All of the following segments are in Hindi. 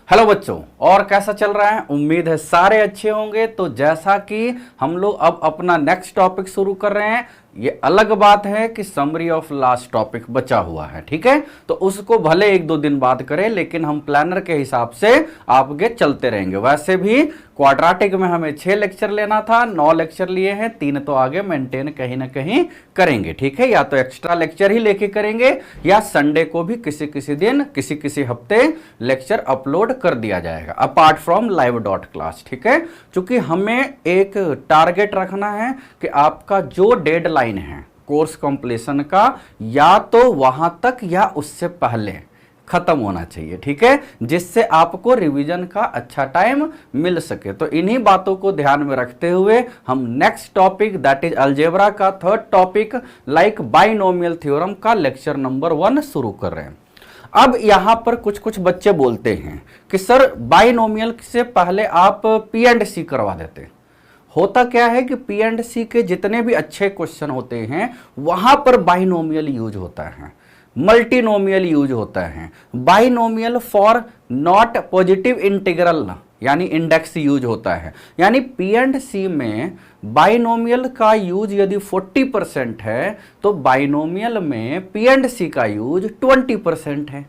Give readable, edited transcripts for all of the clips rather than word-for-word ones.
हेलो बच्चों, और कैसा चल रहा है? उम्मीद है सारे अच्छे होंगे। तो जैसा कि हम लोग अब अपना नेक्स्ट टॉपिक शुरू कर रहे हैं, ये अलग बात है कि समरी ऑफ लास्ट टॉपिक बचा हुआ है, ठीक है। तो उसको भले एक दो दिन बाद करें, लेकिन हम प्लानर के हिसाब से आगे चलते रहेंगे। वैसे भी क्वाड्रेटिक में हमें 6 लेक्चर लेना था, 9 लेक्चर लिए हैं, 3 तो आगे मेंटेन कहीं ना कहीं करेंगे, ठीक है। या तो एक्स्ट्रा लेक्चर ही लेके करेंगे, या संडे को भी किसी किसी दिन किसी किसी हफ्ते लेक्चर अपलोड कर दिया जाएगा apart from live dot class, ठीक है। क्योंकि हमें एक टारगेट रखना है कि आपका जो डेडलाइन है कोर्स कंप्लीशन का, या तो वहां तक या उससे पहले खत्म होना चाहिए, ठीक है, जिससे आपको रिवीजन का अच्छा टाइम मिल सके। तो इन्हीं बातों को ध्यान में रखते हुए हम next topic that is algebra का third topic like binomial theorem का लेक्चर नंबर 1 शुरू कर रहे हैं। अब यहां पर कुछ कुछ बच्चे बोलते हैं कि सर बाइनोमियल से पहले आप पी एंड सी करवा देते। होता क्या है कि पी एंड सी के जितने भी अच्छे क्वेश्चन होते हैं वहां पर बाइनोमियल यूज होता है, मल्टीनोमियल यूज होता है। Binomial for not positive integral यानी इंडेक्स यूज होता है। यानी पी एंड सी में बाइनोमियल का यूज यदि 40% है तो बाइनोमियल में पी एंड सी का यूज 20% है।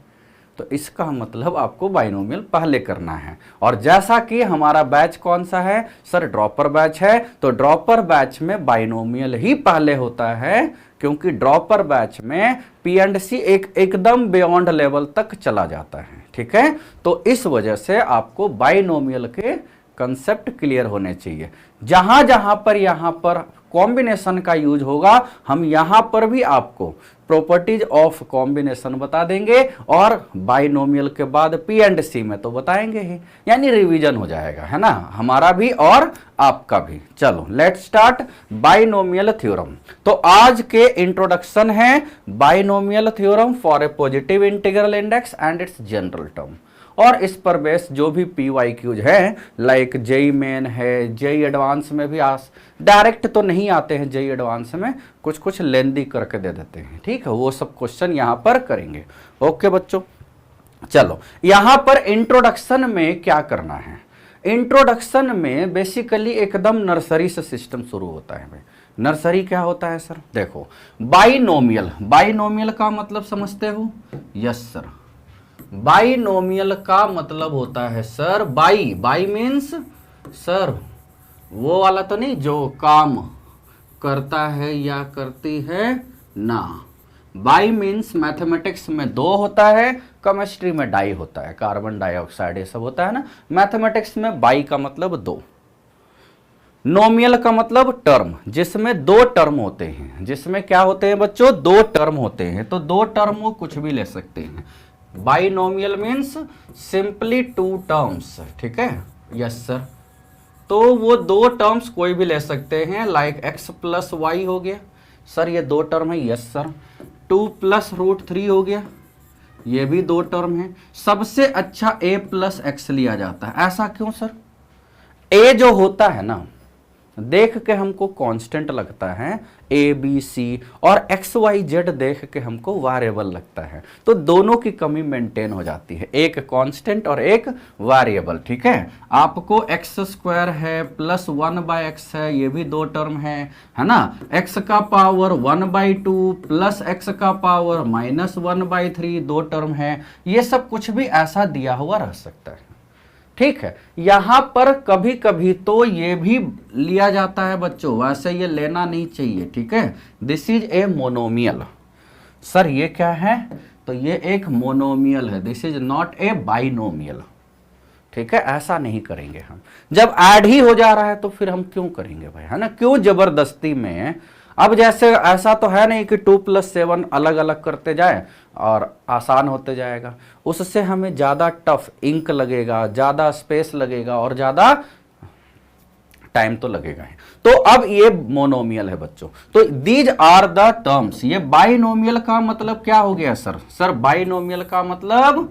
तो इसका मतलब आपको बाइनोमियल पहले करना है। और जैसा कि हमारा बैच कौन सा है सर, ड्रॉपर बैच है, तो ड्रॉपर बैच में बाइनोमियल ही पहले होता है, क्योंकि ड्रॉपर बैच में पी एंड सी एकदम बियॉन्ड लेवल तक चला जाता है, ठीक है। तो इस वजह से आपको बाइनोमियल के कंसेप्ट क्लियर होने चाहिए। जहां जहां पर यहां पर कॉम्बिनेशन का यूज होगा, हम यहां पर भी आपको प्रॉपर्टीज ऑफ कॉम्बिनेशन बता देंगे, और बाइनोमियल के बाद पी एंड सी में तो बताएंगे ही, यानी रिवीजन हो जाएगा, है ना, हमारा भी और आपका भी। चलो लेट्स स्टार्ट बाइनोमियल थ्योरम। तो आज के इंट्रोडक्शन है binomial theorem for a positive integral index and it's general term. और इस पर बेस जो भी PYQs है लाइक जेई मेन है, जेई एडवांस में भी डायरेक्ट तो नहीं आते हैं, जेई एडवांस में कुछ कुछ लेंदी करके दे देते हैं, ठीक है, वो सब क्वेश्चन यहाँ पर करेंगे। ओके बच्चों, चलो यहाँ पर इंट्रोडक्शन में क्या करना है। इंट्रोडक्शन में बेसिकली एकदम नर्सरी से सिस्टम शुरू होता है। भाई नर्सरी क्या होता है सर? देखो बाइनोमियल, बाइनोमियल का मतलब समझते हो? यस सर, बाइनोमियल का मतलब होता है सर, बाई मीन्स सर वो वाला तो नहीं जो काम करता है या करती है ना। बाई मीन्स मैथमेटिक्स में 2 होता है, केमिस्ट्री में डाई होता है, कार्बन डाइऑक्साइड ये सब होता है ना। मैथमेटिक्स में बाई का मतलब 2, नोमियल का मतलब टर्म, जिसमें 2 टर्म होते हैं। जिसमें क्या होते हैं बच्चों? 2 टर्म होते हैं। तो 2 टर्म वो कुछ भी ले सकते हैं। बाइनोमियल मीन्स सिंपली 2 टर्म्स, ठीक है। यस सर, तो वो 2 टर्म्स कोई भी ले सकते हैं, लाइक x प्लस वाई हो गया सर, ये 2 टर्म है। यस सर, 2 प्लस √3 हो गया, ये भी 2 टर्म है। सबसे अच्छा a प्लस एक्स लिया जाता है। ऐसा क्यों सर? a जो होता है ना, देख के हमको कांस्टेंट लगता है ABC, और XYZ देख के हमको वेरिएबल लगता है। तो दोनों की कमी मेंटेन हो जाती है, एक कांस्टेंट और एक वेरिएबल, ठीक है। आपको x² है प्लस 1/x है, ये भी 2 टर्म है ना। x का पावर 1/2 प्लस x का पावर -1/3 2 टर्म है। ये सब कुछ भी ऐसा दिया हुआ रह सकता है, ठीक है। यहां पर कभी कभी तो ये भी लिया जाता है बच्चों, वैसे ये लेना नहीं चाहिए, ठीक है। This is a monomial. Sir ये क्या है? तो ये एक मोनोमियल है, this is not a binomial, ठीक है। ऐसा नहीं करेंगे हम। जब ऐड ही हो जा रहा है तो फिर हम क्यों करेंगे भाई, है ना, क्यों जबरदस्ती में। अब जैसे ऐसा तो है नहीं कि 2 + 7 अलग अलग करते जाए और आसान होते जाएगा, उससे हमें ज़्यादा टफ इंक लगेगा, ज़्यादा स्पेस लगेगा और ज़्यादा टाइम तो लगेगा ही। तो अब ये मोनोमियल है बच्चों। तो दीज आर द टर्म्स। ये बाइनोमियल का मतलब क्या हो गया सर? सर बाइनोमियल का मतलब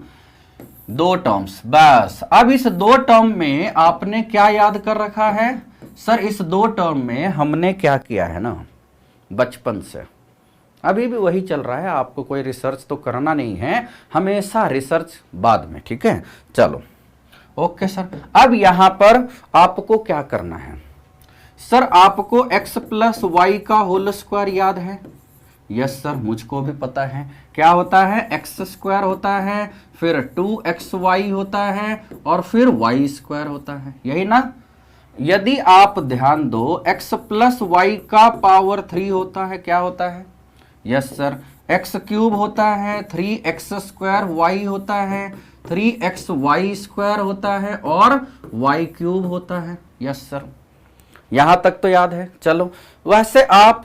2 टर्म्स बस। अब इस 2 टर्म में आपने क्या याद कर रखा है सर? इस 2 टर्म में हमने क्या किया है ना बचपन से, अभी भी वही चल रहा है। आपको कोई रिसर्च तो करना नहीं है, हमेशा रिसर्च बाद में, ठीक है। चलो ओके सर, अब यहां पर आपको क्या करना है सर, आपको x प्लस वाई का होल स्क्वायर याद है? यस सर, मुझको भी पता है। क्या होता है? एक्स स्क्वायर होता है, फिर 2xy होता है, और फिर वाई स्क्वायर होता है, यही ना? यदि आप ध्यान दो, x प्लस वाई का पावर 3 होता है, क्या होता है? यस सर, एक्स क्यूब होता है, 3x स्क्वायर वाई होता है, 3xy स्क्वायर होता है, और y क्यूब होता है। यस सर, यहां तक तो याद है। चलो, वैसे आप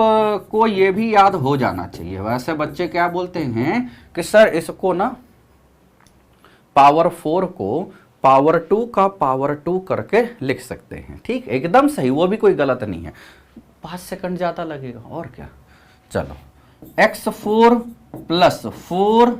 को ये भी याद हो जाना चाहिए। वैसे बच्चे क्या बोलते हैं कि सर इसको ना पावर 4 को पावर 2 का पावर 2 करके लिख सकते हैं। ठीक, एकदम सही, वो भी कोई गलत नहीं है। 5 सेकंड ज्यादा लगेगा और क्या। चलो, x4 plus 4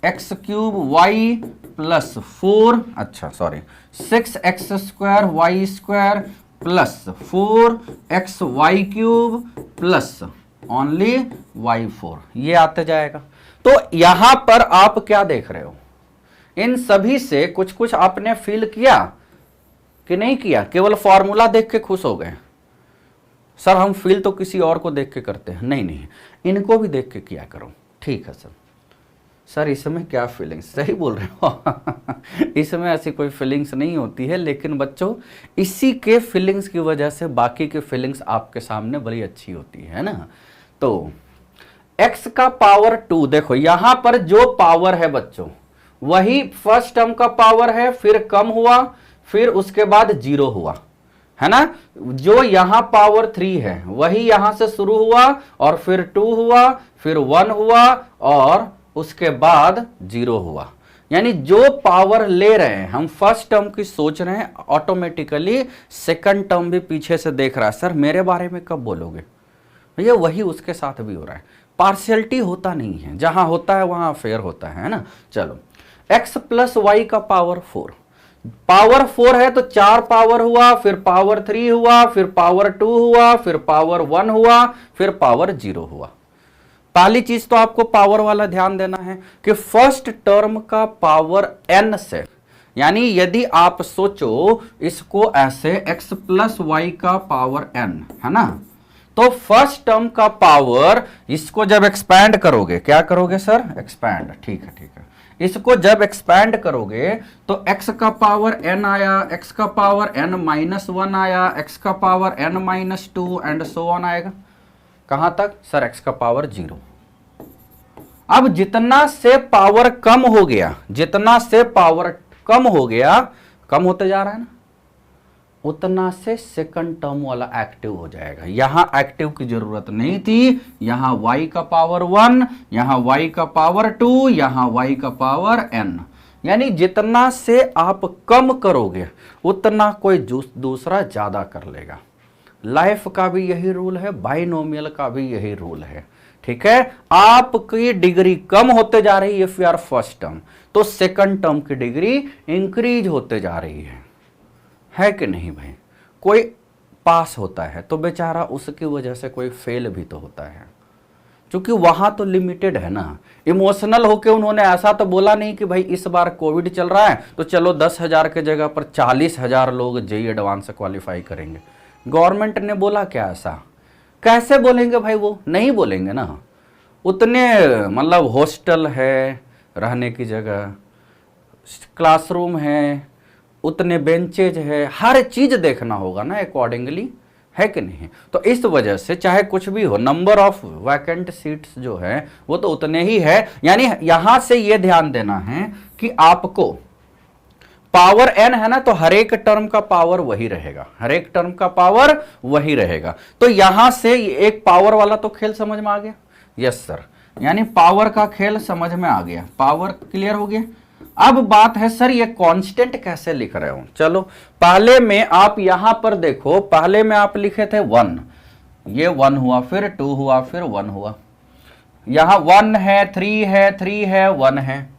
x cube y plus 4, अच्छा sorry, 6x square y square plus 4xy cube plus only y4, ये आते जाएगा। तो यहां पर आप क्या देख रहे हो, इन सभी से कुछ कुछ आपने फील किया कि नहीं किया? केवल फॉर्मूला देख के खुश हो गए? सर हम फील तो किसी और को देख के करते हैं। नहीं नहीं, इनको भी देख के किया करो। ठीक है सर। सर इसमें क्या फीलिंग्स, सही बोल रहे हो इसमें ऐसी कोई फीलिंग्स नहीं होती है, लेकिन बच्चों इसी के फीलिंग्स की वजह से बाकी के फीलिंग्स आपके सामने बड़ी अच्छी होती है ना। तो x का पावर 2, देखो यहां पर जो पावर है बच्चों वही फर्स्ट टर्म का पावर है, फिर कम हुआ, फिर उसके बाद 0 हुआ, है ना? जो यहां पावर 3 है वही यहां से शुरू हुआ, और फिर 2 हुआ, फिर 1 हुआ, और उसके बाद 0 हुआ। यानी जो पावर ले रहे हैं हम फर्स्ट टर्म की सोच रहे हैं, ऑटोमेटिकली सेकंड टर्म भी पीछे से देख रहा है। सर मेरे बारे में कब बोलोगे? भैया वही उसके साथ भी हो रहा है। पार्शियलिटी होता नहीं है, जहां होता है वहां फेयर होता है ना। चलो, x प्लस वाई का पावर 4, पावर 4 है तो 4 पावर हुआ, फिर पावर 3 हुआ, फिर पावर 2 हुआ, फिर पावर 1 हुआ, फिर पावर 0 हुआ। पहली चीज तो आपको पावर वाला ध्यान देना है कि फर्स्ट टर्म का पावर n से, यानी यदि आप सोचो इसको ऐसे x प्लस वाई का पावर n, है ना? तो फर्स्ट टर्म का पावर, इसको जब एक्सपैंड करोगे, क्या करोगे सर? एक्सपैंड, ठीक है ठीक है। इसको जब एक्सपैंड करोगे तो x का पावर n आया, x का पावर n माइनस 1 आया, x का power n minus 2 and so on आएगा। कहां तक सर? x का पावर 0। अब जितना से पावर कम हो गया, जितना से पावर कम हो गया, कम होते जा रहा है ना, उतना से सेकंड टर्म वाला एक्टिव हो जाएगा। यहां एक्टिव की जरूरत नहीं थी, यहां y का पावर 1, यहां y का पावर 2, यहां y का पावर n। यानी जितना से आप कम करोगे उतना कोई दूसरा ज्यादा कर लेगा। लाइफ का भी यही रूल है, बाइनोमियल का भी यही रूल है। ठीक है, आपकी डिग्री कम होते जा रही है if you are first term, तो सेकंड टर्म की डिग्री इंक्रीज होते जा रही है कि नहीं भाई? कोई पास होता है तो बेचारा उसकी वजह से कोई फेल भी तो होता है, क्योंकि वहां तो लिमिटेड है ना। इमोशनल होके उन्होंने ऐसा तो बोला नहीं कि भाई इस बार कोविड चल रहा है तो चलो 10,000 के जगह पर 40,000 लोग जेईई एडवांस से क्वालिफाई करेंगे। गवर्नमेंट ने बोला क्या ऐसा? कैसे बोलेंगे भाई? वो नहीं बोलेंगे ना। उतने मतलब हॉस्टल है, रहने की जगह, क्लासरूम है, उतने बेंचेज है, हर चीज देखना होगा ना अकॉर्डिंगली, है कि नहीं? तो इस वजह से चाहे कुछ भी हो, नंबर ऑफ वैकेंट सीट्स जो है वो तो उतने ही है। यानी यहां से ये ध्यान देना है कि आपको पावर n है ना, तो हर एक टर्म का पावर वही रहेगा, हर एक टर्म का पावर वही रहेगा। तो यहां से एक पावर वाला तो खेल समझ में आ गया? यस सर, यानी पावर का खेल समझ में आ गया, पावर क्लियर हो गया। अब बात है सर ये कांस्टेंट कैसे लिख रहे हो? चलो पहले में आप यहां पर देखो, पहले में आप लिखे थे 1, ये 1 हुआ, फिर 2 हुआ, फिर 1 हुआ। यहां 1 है, 3 है, 3 है, 1 है,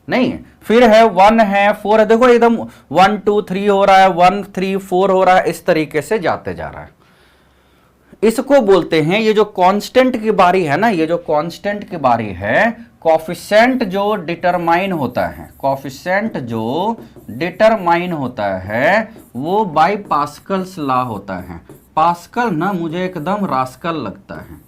नहीं फिर है 1 है, 4 है। देखो एकदम 1 2 3 हो रहा है, 1 3 4 हो रहा है, इस तरीके से जाते जा रहा है। इसको बोलते हैं, ये जो कांस्टेंट की बारी है ना, ये जो कांस्टेंट की बारी है, कोफिशिएंट जो डिटरमाइन होता है, कोफिशिएंट जो डिटरमाइन होता है वो बाय पास्कल्स लॉ होता है। पास्कल ना मुझे एकदम रास्कल लगता है,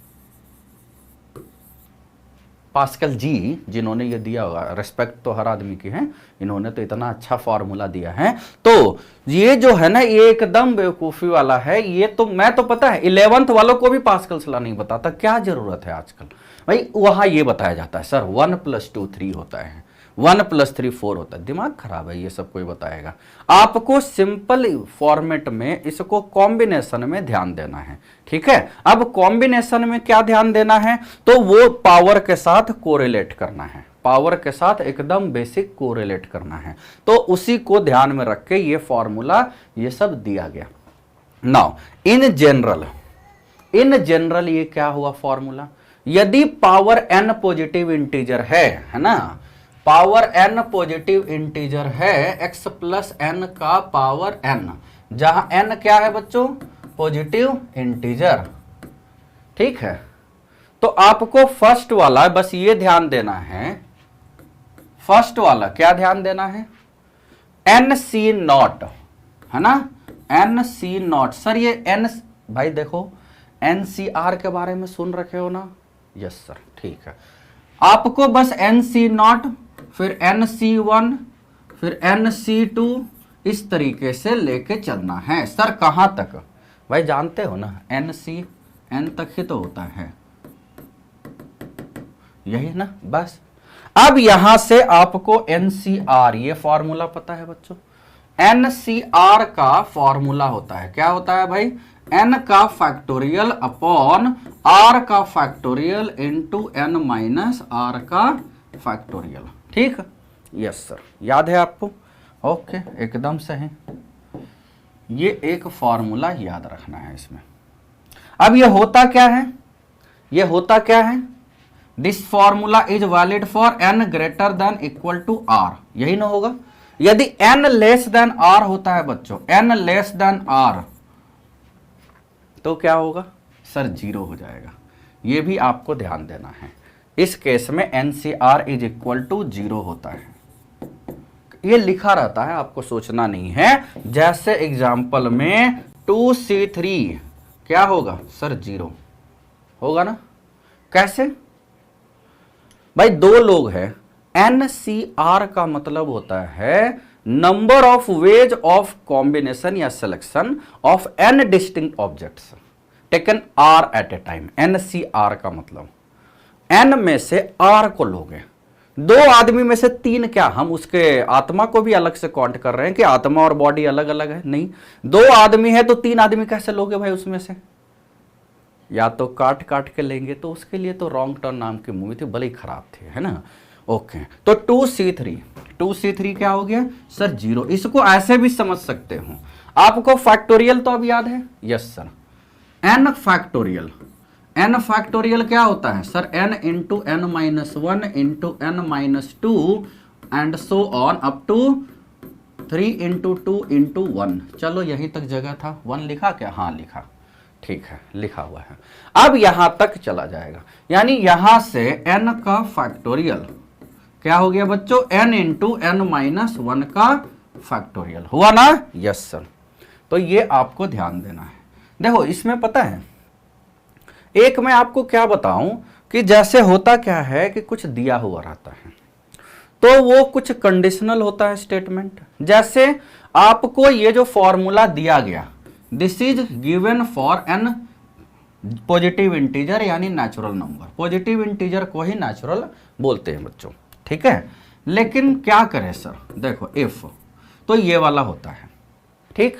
पास्कल जी जिन्होंने ये दिया होगा, रेस्पेक्ट तो हर आदमी की है, इन्होंने तो इतना अच्छा फॉर्मूला दिया है। तो ये जो है ना ये एकदम बेवकूफ़ी वाला है। ये तो मैं तो पता है 11th वालों को भी पास्कल्स लॉ नहीं बताता, क्या जरूरत है आजकल भाई। वहां ये बताया जाता है सर 1 + 2 3 होता है, 1 + 3 4 होता है। दिमाग खराब है, ये सब कोई बताएगा। आपको सिंपल फॉर्मेट में इसको कॉम्बिनेशन में ध्यान देना है, ठीक है। अब कॉम्बिनेशन में क्या ध्यान देना है, तो वो पावर के साथ कोरिलेट करना है, पावर के साथ एकदम बेसिक कोरिलेट करना है। तो उसी को ध्यान में रख के ये फॉर्मूला ये सब दिया गया। नाउ इन जनरल ये क्या हुआ फॉर्मूला, यदि पावर n पॉजिटिव इंटीजर है ना, पावर n पॉजिटिव इंटीजर है, x + n का पावर n, जहां n क्या है बच्चों, पॉजिटिव इंटीजर, ठीक है। तो आपको फर्स्ट वाला बस ये ध्यान देना है, फर्स्ट वाला क्या ध्यान देना है, NC0 है ना, NC0। सर ये n भाई देखो NCR के बारे में सुन रखे हो ना, यस सर, ठीक है। आपको बस NC0 फिर NC1 फिर NC2 इस तरीके से लेके चलना है। सर कहां तक भाई, जानते हो ना NC n तक ही तो होता है, यही ना बस। अब यहां से आपको NCR ये फॉर्मूला पता है बच्चों, NCR का फॉर्मूला होता है, क्या होता है भाई, n का फैक्टोरियल अपॉन r का factorial into n minus r का फैक्टोरियल, ठीक, यस सर, याद है आपको, ओके एकदम सही। ये एक फॉर्मूला याद रखना है इसमें। अब ये होता क्या है, ये होता क्या है, this formula is valid for n greater than equal to r, यही ना होगा। यदि n लेस देन r होता है बच्चों, n लेस देन r, तो क्या होगा सर, 0 हो जाएगा। ये भी आपको ध्यान देना है, इस केस में NCR इज इक्वल टू 0 होता है। ये लिखा रहता है, आपको सोचना नहीं है। जैसे एग्जाम्पल में 2C3 क्या होगा सर, 0 होगा ना। कैसे भाई, दो लोग हैं, NCR का मतलब होता है number of ways of combination या selection of n distinct objects taken r at a time. NCR का मतलब n में से r को लोगे, दो आदमी में से तीन, क्या हम उसके आत्मा को भी अलग से काउंट कर रहे हैं कि आत्मा और बॉडी अलग अलग है, नहीं। दो आदमी है तो तीन आदमी कैसे लोगे भाई उसमें से, या तो काट काट के लेंगे। तो उसके लिए तो रॉन्ग टर्न नाम की मूवी थी, भले ही खराब थी, है ना। ओके, तो 2C3 क्या हो गया सर, 0। इसको ऐसे भी समझ सकते हो, आपको फैक्टोरियल तो अब याद है, यस सर। n फैक्टोरियल क्या होता है sir, n into n minus 1 into n minus 2 and so on up to 3 into 2 into 1। चलो यहीं तक जगह था, 1 लिखा क्या, हाँ लिखा, ठीक है, लिखा हुआ है। अब यहां तक चला जाएगा, यानी यहां से n का फैक्टोरियल क्या हो गया बच्चों, n इंटू n माइनस 1 का फैक्टोरियल हुआ ना, यस सर। तो ये आपको ध्यान देना है। देखो इसमें पता है, एक मैं आपको क्या बताऊं कि जैसे होता क्या है कि कुछ दिया हुआ रहता है तो वो कुछ कंडीशनल होता है स्टेटमेंट। जैसे आपको ये जो फॉर्मूला दिया गया, this is given for n positive integer यानी नेचुरल नंबर। पॉजिटिव इंटीजर को ही नेचुरल बोलते हैं बच्चों, ठीक है। लेकिन क्या करें सर, देखो इफ तो ये वाला होता है, ठीक।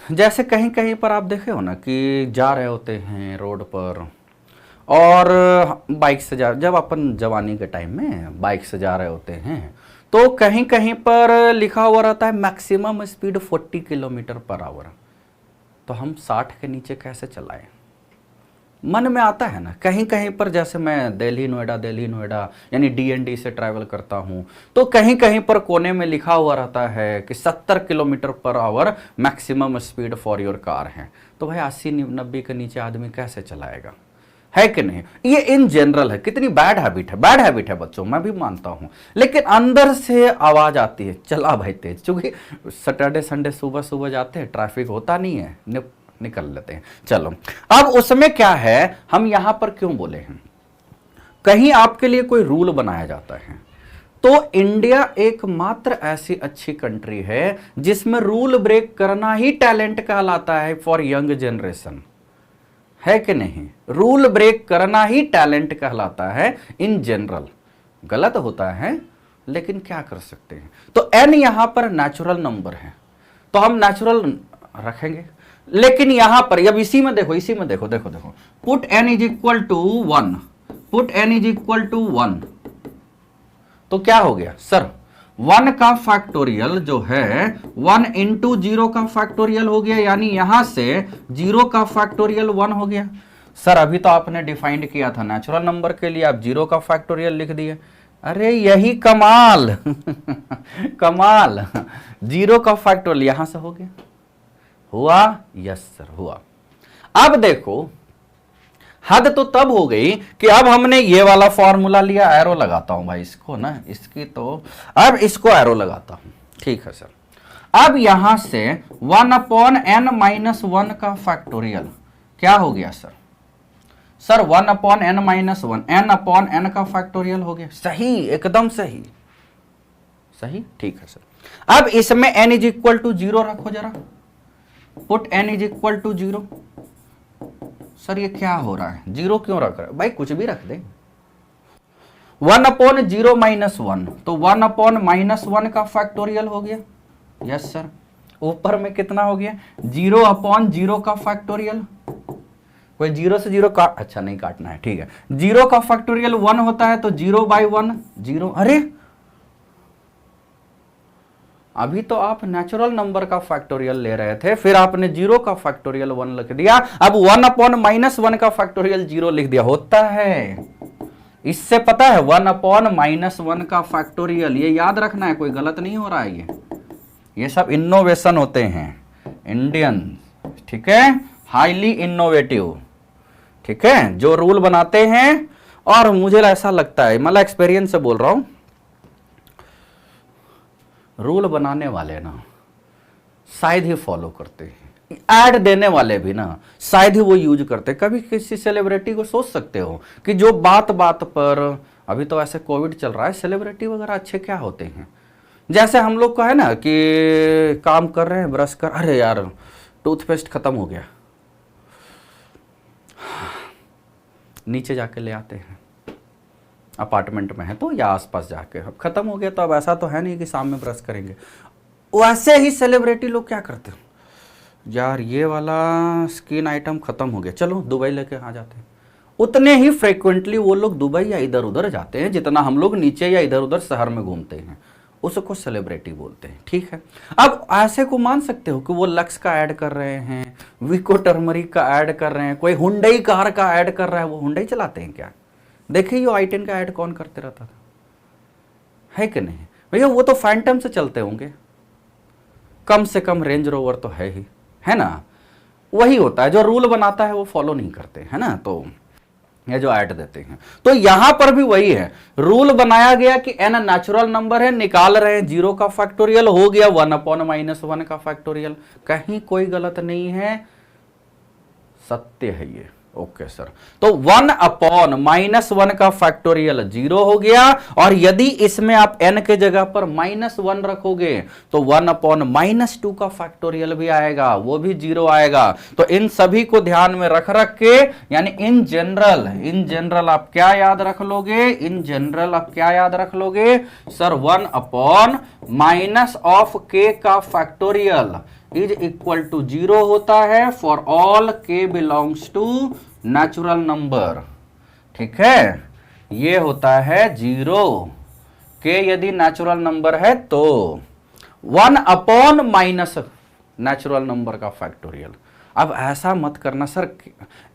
जैसे कहीं कहीं पर आप देखे हो ना कि जा रहे होते हैं रोड पर और बाइक से जब अपन जवानी के टाइम में बाइक से जा रहे होते हैं तो कहीं कहीं पर लिखा हुआ रहता है maximum speed 40 kilometre per hour. तो हम 60 के नीचे कैसे चलाएं, मन में आता है ना, कहीं कहीं पर, जैसे मैं दिल्ली नोएडा यानी डीएनडी से ट्रैवल करता हूँ, तो कहीं कहीं पर कोने में लिखा हुआ रहता है कि 70 kilometre per hour maximum speed for your car है। तो भाई 80-90 के नीचे आदमी कैसे चलाएगा, है कि नहीं? ये इन जनरल है। कितनी बैड हैबिट है, बैड हैबिट है बच्चों, मैं भी मानता हूं, लेकिन अंदर से आवाज आती है चला भाई तेज, क्योंकि सैटरडे संडे सुबह सुबह जाते हैं, ट्रैफिक होता नहीं है, निकल लेते हैं। चलो, अब उसमें क्या है, हम यहां पर क्यों बोले हैं, कहीं आपके लिए कोई रूल बनाया जाता है तो इंडिया एकमात्र ऐसी अच्छी कंट्री है जिसमें रूल ब्रेक करना ही टैलेंट कहलाता है फॉर यंग जनरेशन, है कि नहीं? रूल ब्रेक करना ही टैलेंट कहलाता है इन जनरल। गलत होता है लेकिन क्या कर सकते हैं। तो n यहां पर नेचुरल नंबर है तो हम नेचुरल रखेंगे, लेकिन यहां पर अब इसी में देखो, put n is equal to 1, put n is equal to 1, तो क्या हो गया सर, 1 का फैक्टोरियल जो है 1 इंटू 0 का फैक्टोरियल हो गया, यानी यहां से 0 का फैक्टोरियल 1 हो गया। सर अभी तो आपने डिफाइंड किया था नेचुरल नंबर के लिए, आप 0 का फैक्टोरियल लिख दिए। अरे यही कमाल कमाल, 0 का फैक्टोरियल यहां से हो गया, हुआ? यस सर हुआ। अब देखो हद तो तब हो गई कि अब हमने ये वाला फॉर्मूला लिया, एरो लगाता हूं भाई इसको ना, इसकी तो अब इसको एरो लगाता हूं, ठीक है सर। अब यहां से 1/n-1 का फैक्टोरियल क्या हो गया सर? सर 1/n-1, n/n का फैक्टोरियल हो गया। सही, एकदम सही, सही, ठीक है सर। अब इसमें n इज इक्वल टू 0 रखो जरा, put n is equal to 0। Sir ये क्या हो रहा है, 0 क्यों रख रहा है भाई, कुछ भी रख दे। 1/0 - 1, तो 1/-1 का फैक्टोरियल हो गया। Yes sir. ऊपर में कितना हो गया, 0/0 का फैक्टोरियल। कोई 0 से 0 काट, अच्छा नहीं काटना है, ठीक है। 0 का फैक्टोरियल 1 होता है तो 0/1 0। अरे अभी तो आप नेचुरल नंबर का फैक्टोरियल ले रहे थे, फिर आपने 0 का फैक्टोरियल 1 लिख दिया, अब 1/-1 का फैक्टोरियल 0 लिख दिया। होता है, इससे पता है 1/-1 का फैक्टोरियल, ये याद रखना है, कोई गलत नहीं हो रहा है। ये सब इनोवेशन होते हैं इंडियन, ठीक है, हाईली इनोवेटिव, ठीक है, जो रूल बनाते हैं। और मुझे ऐसा लगता है, मतलब एक्सपीरियंस से बोल रहा हूं, रूल बनाने वाले ना शायद ही फॉलो करते हैं, ऐड देने वाले भी ना शायद ही वो यूज करते। कभी किसी सेलिब्रिटी को सोच सकते हो कि जो बात बात पर, अभी तो ऐसे कोविड चल रहा है, सेलिब्रिटी वगैरह अच्छे क्या होते हैं, जैसे हम लोग का है ना कि काम कर रहे हैं, ब्रश कर, अरे यार टूथपेस्ट खत्म हो गया, नीचे जाके ले आते हैं, अपार्टमेंट में है तो, या आसपास जाके, अब खत्म हो गया तो अब ऐसा तो है नहीं कि सामने ब्रश करेंगे। वैसे ही सेलिब्रिटी लोग क्या करते हैं, यार ये वाला स्किन आइटम खत्म हो गया, चलो दुबई लेके आ जाते हैं। उतने ही फ्रिक्वेंटली वो लोग दुबई या इधर उधर जाते हैं जितना हम लोग नीचे या इधर उधर शहर में घूमते हैं, उसको सेलिब्रिटी बोलते हैं, ठीक है। अब ऐसे को मान सकते हो कि वो लक्स का ऐड कर रहे हैं, विको टर्मरिक का ऐड कर रहे हैं, कोई हुंडई कार का ऐड कर रहा है, वो हुंडई चलाते हैं क्या? देखिए ये i10 का ऐड कौन करते रहता था, है कि नहीं भैया? वो तो फैंटम से चलते होंगे, कम से कम रेंज रोवर तो है ही, है ना। वही होता है, जो रूल बनाता है वो फॉलो नहीं करते, है ना, तो ये जो ऐड देते हैं। तो यहां पर भी वही है, रूल बनाया गया कि n नेचुरल नंबर है, निकाल रहे हैं 0 का फैक्टोरियल, हो गया 1/-1 का फैक्टोरियल, कहीं कोई गलत नहीं है, सत्य है ये। ओके सर, तो 1/-1 का फैक्टोरियल 0 हो गया, और यदि इसमें आप n के जगह पर -1 रखोगे तो 1/-2 का फैक्टोरियल भी आएगा, वो भी 0 आएगा। तो इन सभी को ध्यान में रख के, यानी इन जनरल आप क्या याद रख लोगे, इन जनरल आप क्या याद रख लोगे सर, 1/-k का फैक्टोरियल इज इक्वल टू 0 होता है for all k belongs to natural number, ठीक है, ये होता है 0। k यदि नेचुरल नंबर है तो 1/- नेचुरल नंबर का फैक्टोरियल, अब ऐसा मत करना sir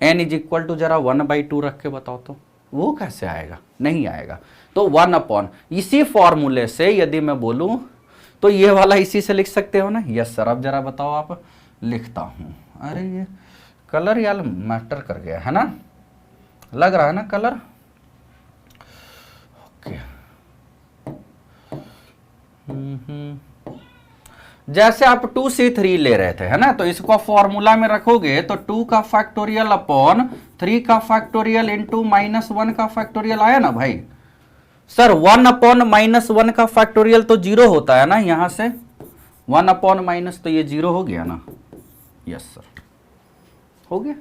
n is equal to जरा 1/2 रख के बताओ तो वो कैसे आएगा, नहीं आएगा। तो 1 अपॉन इसी फॉर्मूले से यदि मैं बोलूं तो ये वाला इसी से लिख सकते हो ना। यस सर, अब जरा बताओ आप। लिखता हूं, अरे ये कलर यार मैटर कर गया है ना, लग रहा है ना कलर। ओके जैसे आप 2c3 ले रहे थे है ना, तो इसको फॉर्मूला में रखोगे तो 2 का फैक्टोरियल अपॉन 3 का फैक्टोरियल इंटू -1 का फैक्टोरियल आया ना भाई। सर 1 अपॉन -1 का फैक्टोरियल तो 0 होता है ना, यहां से 1 अपॉन माइनस तो ये 0 हो गया ना। यस सर, हो गया।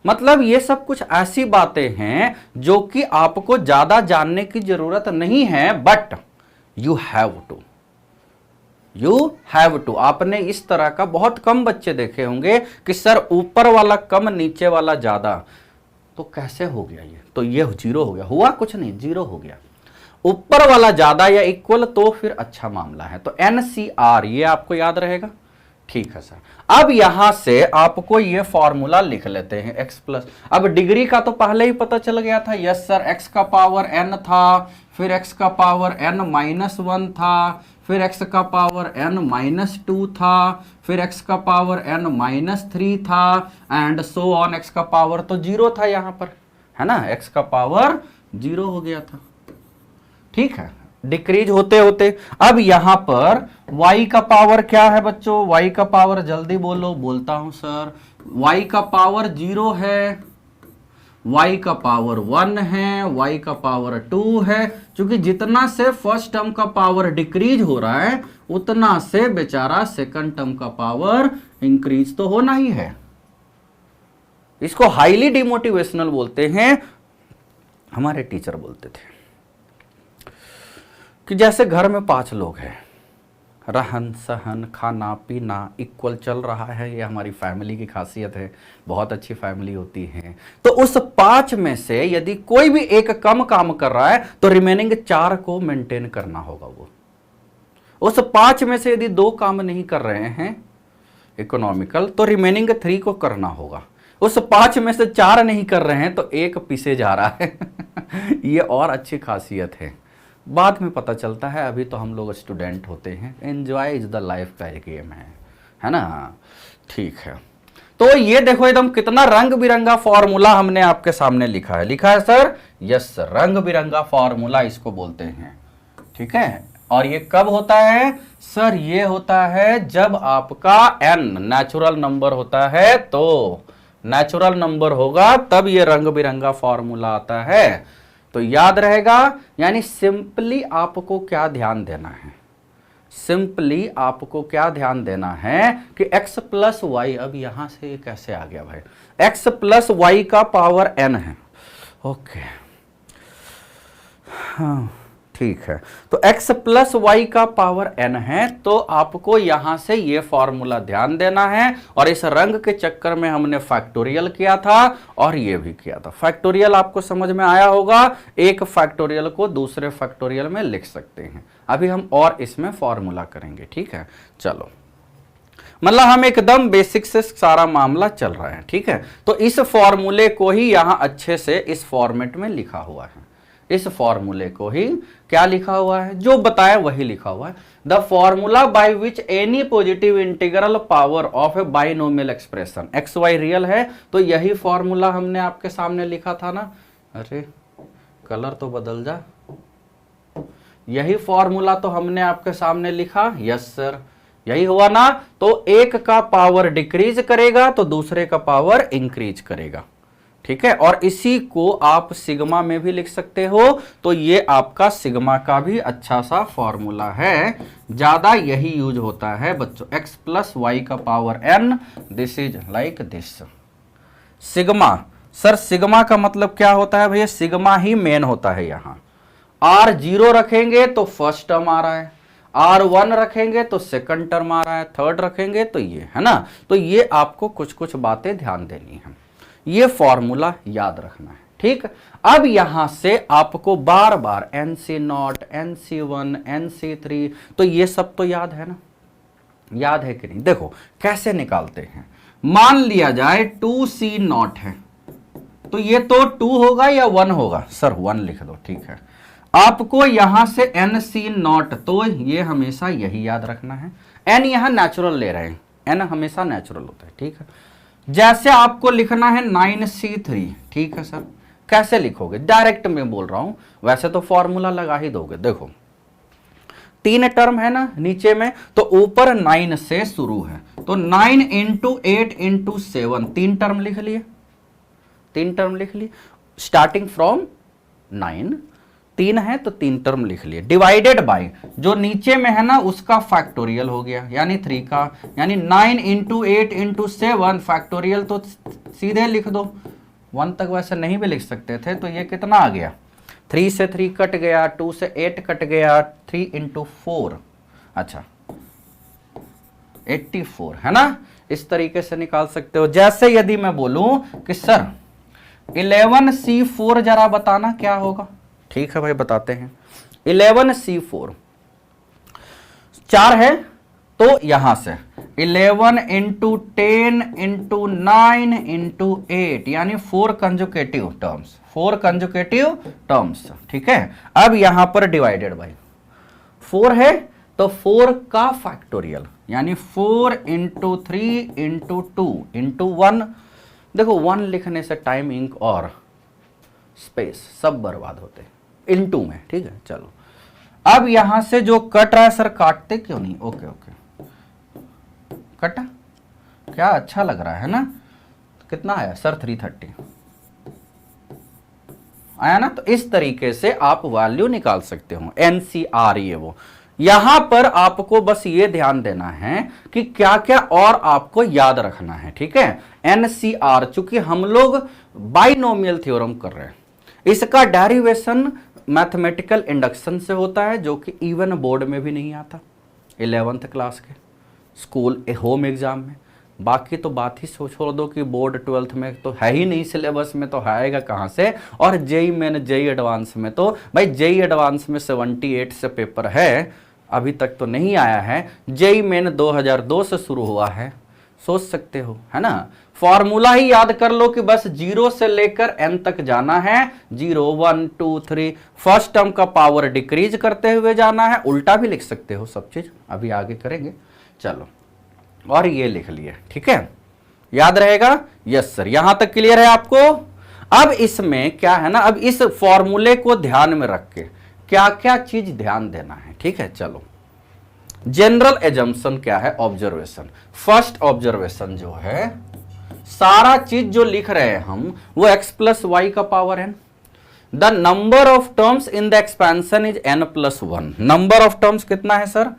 मतलब ये सब कुछ ऐसी बातें हैं जो कि आपको ज्यादा जानने की जरूरत नहीं है, बट यू हैव टू। आपने इस तरह का बहुत कम बच्चे देखे होंगे कि सर ऊपर वाला कम नीचे वाला ज्यादा, तो कैसे हो गया ये, तो ये 0 हो गया, हुआ कुछ नहीं 0 हो गया। ऊपर वाला ज्यादा या इक्वल तो फिर अच्छा मामला है। तो NCR ये आपको याद रहेगा, ठीक है सर। अब यहां से आपको ये फॉर्मूला लिख लेते हैं x प्लस, अब डिग्री का तो पहले ही पता चल गया था। यस सर, x का पावर n था, फिर x का पावर n-1 था, फिर x का पावर n-2 था, फिर x का पावर n-3 था, एंड सो ऑन। x का पावर तो 0 था यहां पर है ना, x का पावर 0 हो गया था, ठीक है। डिक्रीज होते होते अब यहां पर y का पावर क्या है बच्चों, y का पावर जल्दी बोलो। बोलता हूं सर, y का पावर 0 है, y का पावर 1 है, y का पावर 2 है। क्योंकि जितना से फर्स्ट टर्म का पावर डिक्रीज हो रहा है उतना से बेचारा सेकंड टर्म का पावर इंक्रीज तो होना ही है। इसको हाईली डिमोटिवेशनल बोलते हैं, हमारे टीचर बोलते थे कि जैसे घर में 5 लोग हैं, रहन सहन खाना पीना इक्वल चल रहा है, ये हमारी फैमिली की खासियत है, बहुत अच्छी फैमिली होती है। तो उस 5 में से यदि कोई भी एक कम काम कर रहा है तो रिमेनिंग 4 को मेंटेन करना होगा। वो उस 5 में से यदि 2 काम नहीं कर रहे हैं इकोनॉमिकल तो रिमेनिंग 3 को करना होगा। उस 5 में से 4 नहीं कर रहे हैं तो 1 पीछे जा रहा है ये और अच्छी खासियत है, बाद में पता चलता है। अभी तो हम लोग स्टूडेंट होते हैं, एंजॉय इज द लाइफ का एक गेम है ना, ठीक है। तो ये देखो एकदम कितना रंग बिरंगा फॉर्मूला हमने आपके सामने लिखा है सर। यस सर, रंग बिरंगा फॉर्मूला इसको बोलते हैं, ठीक है। और ये कब होता है सर, ये होता है जब आपका n नेचुरल नंबर होता है, तो नेचुरल नंबर होगा तब ये रंग बिरंगा फॉर्मूला आता है। तो याद रहेगा, यानी सिंपली आपको क्या ध्यान देना है, सिंपली आपको क्या ध्यान देना है कि x प्लस वाई, अब यहां से ये कैसे आ गया भाई, x प्लस वाई का पावर n है, ओके हाँ ठीक है। तो x प्लस वाई का पावर n है, तो आपको यहां से ये फॉर्मूला ध्यान देना है। और इस रंग के चक्कर में हमने फैक्टोरियल किया था और ये भी किया था। फैक्टोरियल आपको समझ में आया होगा, एक फैक्टोरियल को दूसरे फैक्टोरियल में लिख सकते हैं। अभी हम और इसमें फॉर्मूला करेंगे, ठीक है। चलो, मतलब हम एकदम बेसिक से सारा मामला चल रहा है, ठीक है। तो इस फॉर्मूले को ही यहां अच्छे से इस फॉर्मेट में लिखा हुआ है, इस फॉर्मूले को ही क्या लिखा हुआ है, जो बताया वही लिखा हुआ है। The formula by which any positive integral power of a binomial expression, x y real है, तो यही फॉर्मूला हमने आपके सामने लिखा था ना। अरे कलर तो बदल जा, यही फॉर्मूला तो हमने आपके सामने लिखा। यस सर, यही हुआ ना। तो एक का पावर डिक्रीज करेगा तो दूसरे का पावर इंक्रीज करेगा, ठीक है। और इसी को आप सिग्मा में भी लिख सकते हो, तो ये आपका सिग्मा का भी अच्छा सा फॉर्मूला है, ज्यादा यही यूज होता है बच्चों। x प्लस वाई का power n, this is like this sigma. Sir sigma का मतलब क्या होता है भैया, सिग्मा ही मेन होता है। यहां r0 रखेंगे तो फर्स्ट टर्म आ रहा है, r1 रखेंगे तो सेकंड टर्म आ रहा है, थर्ड रखेंगे तो ये है ना। तो ये आपको कुछ कुछ बातें ध्यान देनी है, ये फॉर्मूला याद रखना है, ठीक। अब यहां से आपको बार बार NC0, NC1, NC3, तो ये सब तो याद है ना, याद है कि नहीं। देखो कैसे निकालते हैं, मान लिया जाए 2C0 है, तो ये तो 2 होगा या 1 होगा सर? 1 लिख दो, ठीक है। आपको यहां से NC0, तो ये हमेशा यही याद रखना है। n यहां नेचुरल ले रहे हैं, n हमेशा नेचुरल होता है, ठीक है। जैसे आपको लिखना है 9C3, ठीक है सर। कैसे लिखोगे? डायरेक्ट में बोल रहा हूं, वैसे तो फॉर्मूला लगा ही दोगे। देखो 3 टर्म है ना नीचे में, तो ऊपर 9 से शुरू है, तो 9 इंटू 8 इंटू 7, 3 टर्म लिख लिए, 3 टर्म लिख लिए। स्टार्टिंग फ्रॉम 9, 3 है तो 3 टर्म लिख लिए, डिवाइडेड बाय जो नीचे में है ना उसका फैक्टोरियल हो गया, यानी 3 का, यानी 9 इंटू 8 इंटू 7 फैक्टोरियल, तो सीधे लिख दो। 1 तक वैसे नहीं भी लिख सकते थे, तो ये कितना आ गया? 3 से 3 कट गया, 2 से 8 कट गया, 3 इंटू 4, अच्छा 84 है ना। इस तरीके से निकाल सकते हो। जैसे यदि मैं बोलूं कि सर 11C4 जरा बताना क्या होगा, ठीक है भाई बताते हैं। 11C4 4 है, तो यहां से 11 इंटू 10 इंटू 9 इंटू 8, यानी 4 कंजुकेटिव टर्म्स, 4 कंजुकेटिव टर्म्स, ठीक है। अब यहां पर डिवाइडेड बाय 4 है, तो 4 का फैक्टोरियल, यानी 4 इंटू 3 इंटू 2 इंटू 1। देखो 1 लिखने से टाइम, इंक और स्पेस सब बर्बाद होते हैं इनटू में, ठीक है। चलो अब यहां से जो कट रहा है सर, काटते क्यों नहीं? ओके ओके, कटा, क्या अच्छा लग रहा है ना। कितना आया सर? 330 आया ना। तो इस तरीके से आप वैल्यू निकाल सकते हो। NCR ये वो, यहां पर आपको बस ये ध्यान देना है कि क्या क्या और आपको याद रखना है, ठीक है। NCR, चूंकि हम लोग बाइनोमियल थ्योरम कर रहे हैं, इसका डेरिवेशन मैथमेटिकल इंडक्शन से होता है, जो कि इवन बोर्ड में भी नहीं आता 11th क्लास के स्कूल होम एग्जाम में। बाकी तो बात ही छोड़ दो कि बोर्ड 12th में तो है ही नहीं, सिलेबस में तो आएगा कहाँ से। और जेई मेन जेई एडवांस में तो भाई, जेई एडवांस में 78 से पेपर है, अभी तक तो नहीं आया है। जेई मेन 2002 से शुरू हुआ है, सोच सकते हो, है ना। फॉर्मूला ही याद कर लो कि बस 0 से लेकर n तक जाना है, 0 1 2 3, फर्स्ट टर्म का पावर डिक्रीज करते हुए जाना है। उल्टा भी लिख सकते हो, सब चीज अभी आगे करेंगे। चलो, और ये लिख लिए, ठीक है, याद रहेगा। यस सर, यहां तक क्लियर है आपको। अब इसमें क्या है ना, अब इस फॉर्मूले को ध्यान में रख के क्या क्या चीज ध्यान देना है, ठीक है। चलो, जनरल एजम्पशन क्या है? ऑब्जर्वेशन। फर्स्ट ऑब्जर्वेशन जो है, सारा चीज जो लिख रहे हैं हम, वो x प्लस वाई का power n। The number of terms in the expansion is n plus 1। Number of terms कितना है सर?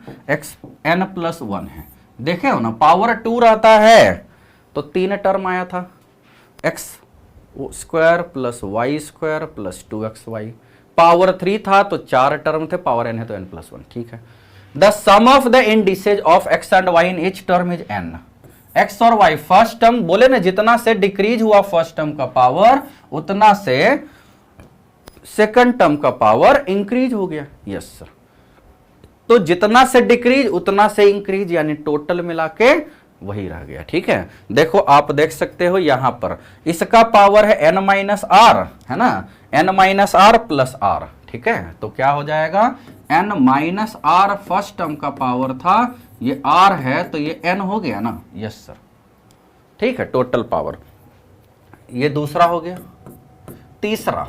n प्लस 1 है। देखे हो ना, पावर 2 रहता है तो 3 टर्म आया था, x square plus y square plus 2xy। Power 3 था तो 4 टर्म थे, पावर n है तो n प्लस 1, ठीक है। The sum of the indices of x and y in each term is n। x और y फर्स्ट टर्म बोले ना, जितना से डिक्रीज हुआ फर्स्ट टर्म का पावर, उतना से सेकंड टर्म का पावर इंक्रीज हो गया। यस सर, तो जितना से डिक्रीज उतना से इंक्रीज, यानी टोटल मिला के वही रह गया, ठीक है। देखो आप देख सकते हो यहां पर इसका पावर है n माइनस आर, है ना, n minus r plus r, ठीक है। तो क्या हो जाएगा? n minus r first term का पावर था, ये r है तो ये n हो गया ना। यस सर, ठीक है, टोटल पावर। ये दूसरा हो गया। तीसरा,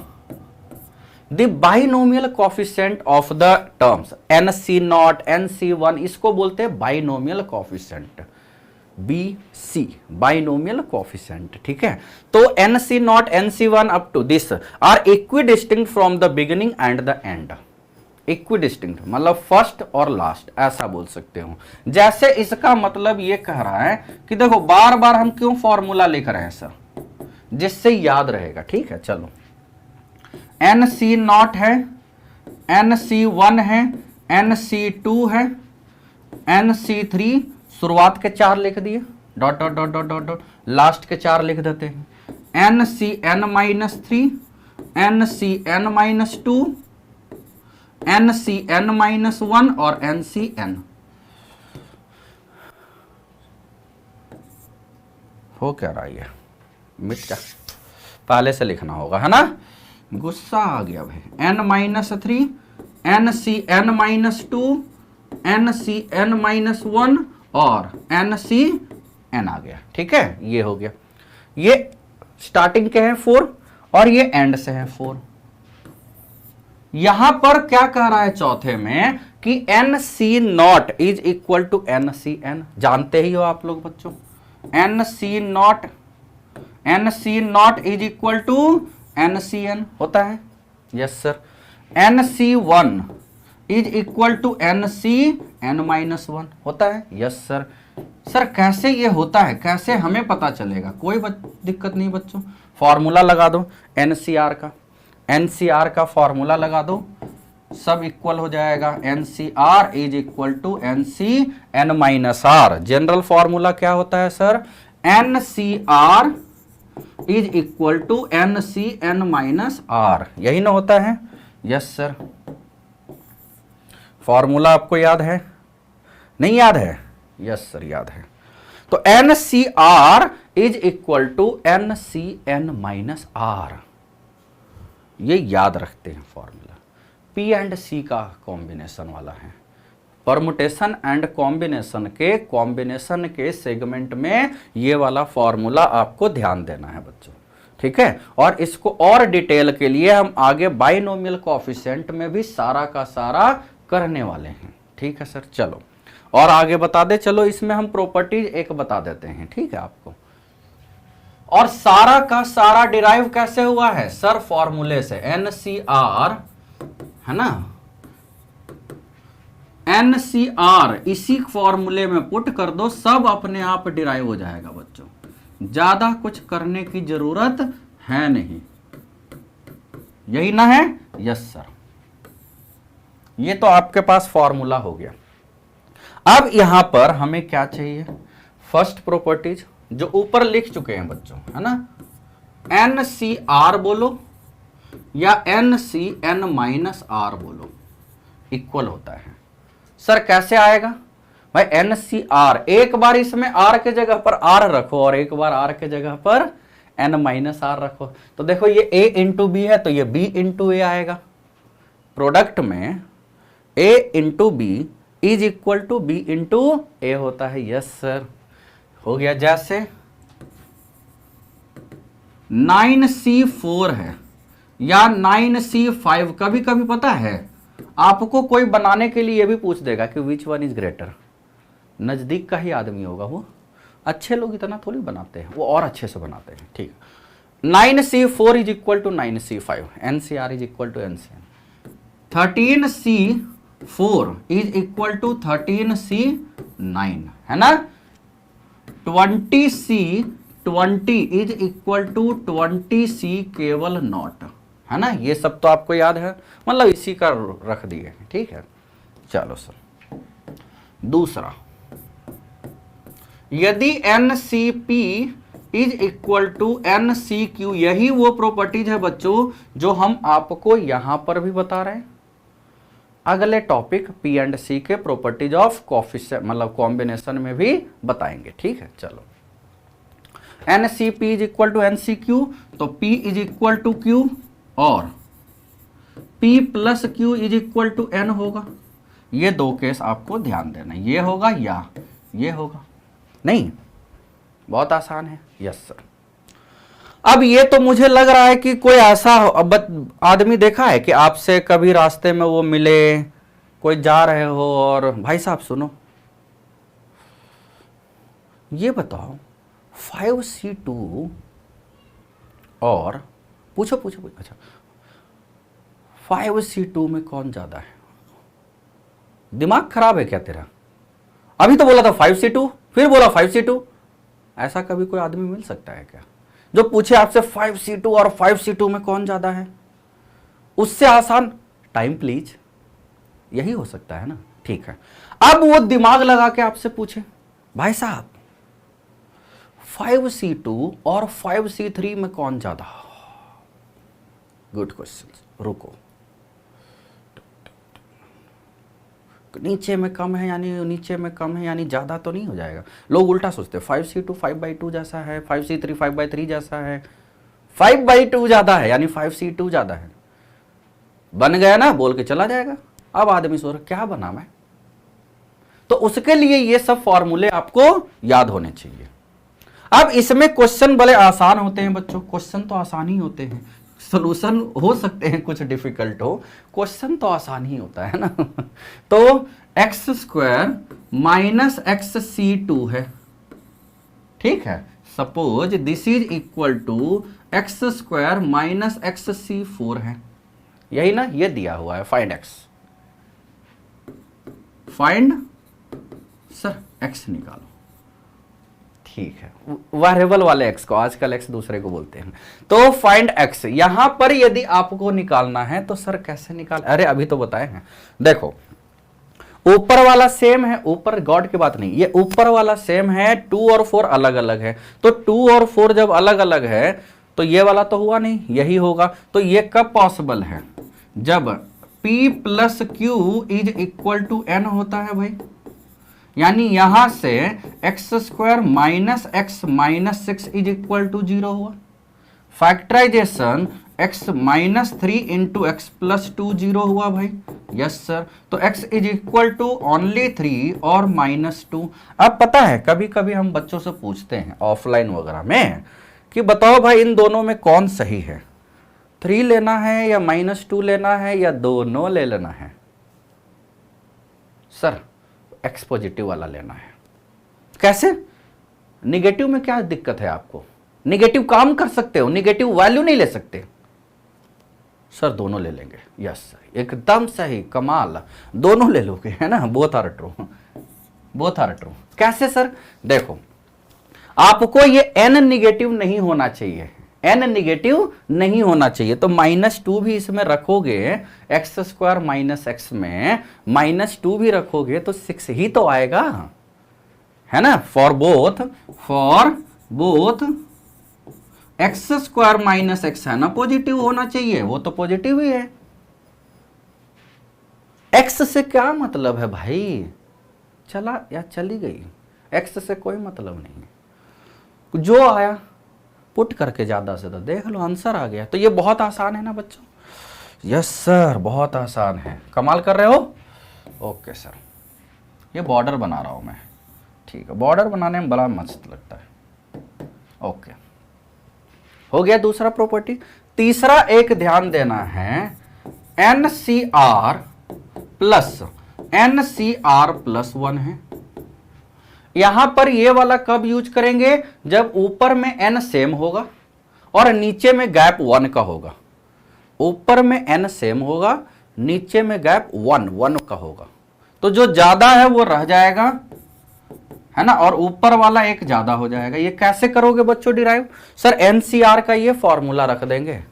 the binomial coefficient of the terms NC0 NC1, इसको बोलते हैं binomial coefficient, BC, binomial coefficient, ठीक है। तो NC0 NC1 up to this are equidistant from the beginning and the end. Equidistant मतलब फर्स्ट और लास्ट, ऐसा बोल सकते हो। जैसे इसका मतलब ये कह रहा है कि देखो बार बार हम क्यों फॉर्मूला लिख रहे हैं सर, जिससे याद रहेगा, ठीक है। चलो, NC0 है, NC1 है, NC2 है, NC3, शुरुआत के 4 लिख दिए, dot dot dot dot dot dot, last के 4 लिख देते हैं। NCN-3, NCN-2, NCN-1 और NCN। हो क्या रहा है, मिट जा, पहले से लिखना होगा, है ना, गुस्सा आ गया भाई। n-3, NCn-2, NCn-1 और NCn आ गया, ठीक है, ये हो गया। ये स्टार्टिंग के हैं 4 और ये एंड से है 4। यहां पर क्या कह रहा है चौथे में कि NC0 is equal to NCn, जानते ही हो आप लोग बच्चों, NC0 is equal to NCn होता है, yes sir. NC1 is equal to NCn-1 होता है, यस सर। सर कैसे ये होता है, कैसे हमें पता चलेगा, कोई दिक्कत नहीं बच्चों, फॉर्मूला लगा दो NCR का फॉर्मूला लगा दो, सब इक्वल हो जाएगा। NCR is equal to NCn-R। General formula क्या होता है sir, NCR is equal to NCn-R, यही ना होता है, यस सर। फॉर्मूला आपको याद है, नहीं याद है, यस सर याद है। तो NCR is equal to NCn-R, ये याद रखते हैं फॉर्मूला। P एंड C का कॉम्बिनेशन वाला है, परमुटेशन एंड कॉम्बिनेशन के सेगमेंट में ये वाला फॉर्मूला आपको ध्यान देना है बच्चों, ठीक है। और इसको और डिटेल के लिए हम आगे बाइनोमियल कोएफिशिएंट में भी सारा का सारा करने वाले हैं, ठीक है सर। चलो और आगे बता दे, चलो इसमें हम प्रॉपर्टीज एक बता देते हैं, ठीक है आपको। और सारा का सारा डिराइव कैसे हुआ है सर, फॉर्मूले से, NCR है ना, NCR इसी फॉर्मूले में पुट कर दो, सब अपने आप डिराइव हो जाएगा बच्चों, ज्यादा कुछ करने की जरूरत है नहीं, यही ना है, यस सर। ये तो आपके पास फॉर्मूला हो गया। अब यहां पर हमें क्या चाहिए, फर्स्ट प्रॉपर्टीज जो ऊपर लिख चुके हैं बच्चों, है ना, NCR बोलो या NCn-R बोलो, इक्वल होता है। सर कैसे आएगा भाई, NCR एक बार इसमें R के जगह पर R रखो और एक बार R के जगह पर N-R रखो, तो देखो ये A इंटू B है तो ये B इंटू A आएगा। प्रोडक्ट में A into B is equal to B into A होता है, यस सर, हो गया। जैसे 9C4 है या 9C5, कभी कभी पता है आपको कोई बनाने के लिए ये भी पूछ देगा कि विच वन इज ग्रेटर, नजदीक का ही आदमी होगा वो, अच्छे लोग इतना थोड़ी बनाते हैं, वो और अच्छे से बनाते हैं, ठीक। 9C4 is equal to 9C5, NCR is equal to NCn। 13C4 is equal to 13C9, है ना। 20C20 is equal to 20C केवल नॉट, है ना। ये सब तो आपको याद है, मतलब इसी का रख दिए, ठीक है। चलो सर, दूसरा, यदि NCP is equal to NCQ, यही वो प्रॉपर्टीज है बच्चों जो हम आपको यहां पर भी बता रहे हैं। अगले टॉपिक P एंड C के प्रॉपर्टीज ऑफ कोएफिशिएंट मतलब कॉम्बिनेशन में भी बताएंगे, ठीक है। चलो, NCP is equal to NCQ, तो P is equal to Q और P plus Q is equal to N होगा। ये दो केस आपको ध्यान देना, ये होगा या ये होगा, नहीं, बहुत आसान है, यस सर। अब ये तो मुझे लग रहा है कि कोई ऐसा आदमी देखा है कि आपसे कभी रास्ते में वो मिले, कोई जा रहे हो और भाई साहब सुनो, ये बताओ 5C2 और पूछो, अच्छा 5C2 में कौन ज्यादा है? दिमाग खराब है क्या तेरा? अभी तो बोला था 5C2, फिर बोला 5C2। ऐसा कभी कोई आदमी मिल सकता है क्या जो पूछे आपसे 5C2 और 5C2 में कौन ज्यादा है? उससे आसान टाइम प्लीज, यही हो सकता है ना, ठीक है। अब वो दिमाग लगा के आपसे पूछे, भाई साहब 5C2 और 5C3 में कौन ज्यादा? गुड क्वेश्चन, रुको, नीचे में कम है यानी नीचे में कम है यानी ज़्यादा तो नहीं हो जाएगा। लोग उल्टा सोचते हैं 5c2 5/2 जैसा है, 5c3 5/3 जैसा है, 5/2 ज़्यादा है यानी 5c2 ज़्यादा है, बन गया ना, बोल के चला जाएगा। अब आदमी सोच रहा क्या बना मैं, तो उसके लिए ये सब फॉर्मूले आपको याद होने चाहिए। अब इसमें क्वेश्चन बड़े आसान होते हैं बच्चों, क्वेश्चन तो आसान ही होते हैं, सॉल्यूशन हो सकते हैं कुछ डिफिकल्ट हो, क्वेश्चन तो आसान ही होता है ना। तो x² माइनस XC2 है, ठीक है। Suppose this is equal to x² minus XC4 है, यही ना, ये दिया हुआ है find x, find sir x निकालो, ठीक है, वेरिएबल वाले x को, आजकल x दूसरे को बोलते हैं। तो फाइंड x, यहां पर यदि आपको निकालना है तो सर कैसे निकाल, अरे अभी तो बताए हैं, देखो ऊपर वाला सेम है, ऊपर गॉड की बात नहीं, ये ऊपर वाला सेम है, 2 और 4 अलग अलग है, तो 2 और 4 जब अलग अलग है तो ये वाला तो हुआ नहीं, यही होगा। तो ये कब पॉसिबल है, जब p plus q is equal to n होता है भाई, यानी यहां से x² minus x minus 6 is equal to 0 हुआ। Factorisation x minus 3 into x plus 2 0 हुआ भाई, यस सर। तो x is equal to only 3 और माइनस 2। अब पता है कभी कभी हम बच्चों से पूछते हैं ऑफलाइन वगैरह में कि बताओ भाई इन दोनों में कौन सही है, 3 लेना है या माइनस 2 लेना है या दोनों ले लेना है। सर x पॉजिटिव वाला लेना है। कैसे, निगेटिव में क्या दिक्कत है आपको, निगेटिव काम कर सकते हो, निगेटिव वैल्यू नहीं ले सकते। सर दोनों ले लेंगे, यस सर, एकदम सही, कमाल, दोनों ले लोगे, है ना, both are true, both are true. कैसे सर, देखो आपको ये n निगेटिव नहीं होना चाहिए, n निगेटिव नहीं होना चाहिए, तो -2 भी इसमें रखोगे, x² माइनस x में -2 भी रखोगे तो 6 ही तो आएगा, है ना। For both x² minus x है ना, पॉजिटिव होना चाहिए, वो तो पॉजिटिव ही है। x से क्या मतलब है भाई, चला या चली गई, x से कोई मतलब नहीं है, जो आया पुट करके ज्यादा से ज्यादा देख लो, आंसर आ गया। तो ये बहुत आसान है ना बच्चों, यस सर बहुत आसान है, कमाल कर रहे हो। ओके सर, ये बॉर्डर बना रहा हूं मैं, ठीक है, बॉर्डर बनाने में बड़ा मस्त लगता है। ओके, हो गया दूसरा प्रॉपर्टी। तीसरा एक ध्यान देना है, NCR प्लस 1 है। यहां पर ये वाला कब यूज करेंगे, जब ऊपर में n सेम होगा और नीचे में गैप 1 का होगा। ऊपर में n सेम होगा, नीचे में गैप 1 का होगा, तो जो ज्यादा है वो रह जाएगा, है ना, और ऊपर वाला एक ज्यादा हो जाएगा। ये कैसे करोगे बच्चों डिराइव, सर NCR का ये फॉर्मूला रख देंगे,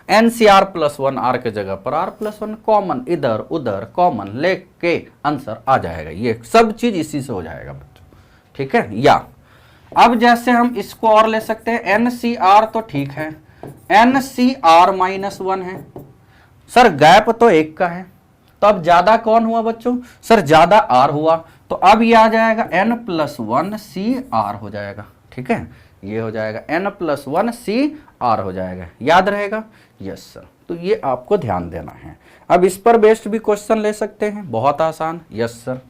NCR प्लस 1, R के जगह पर R प्लस 1, कॉमन इधर उधर कॉमन लेके आंसर आ जाएगा। ये सब चीज इसी से हो जाएगा बच्चों, ठीक है। या अब जैसे हम इसको और ले सकते हैं, NCR तो ठीक है, NCR माइनस 1 है, सर गैप तो 1 का है, तो अब ज्यादा कौन हुआ बच्चों, सर ज्यादा R हुआ, तो अब ये आ जाएगा n प्लस 1 CR हो जाएगा, ठीक है, ये हो जाएगा n प्लस 1 CR हो जाएगा, याद रहेगा, यस सर। तो ये आपको ध्यान देना है। अब इस पर बेस्ड भी क्वेश्चन ले सकते हैं, बहुत आसान, yes sir.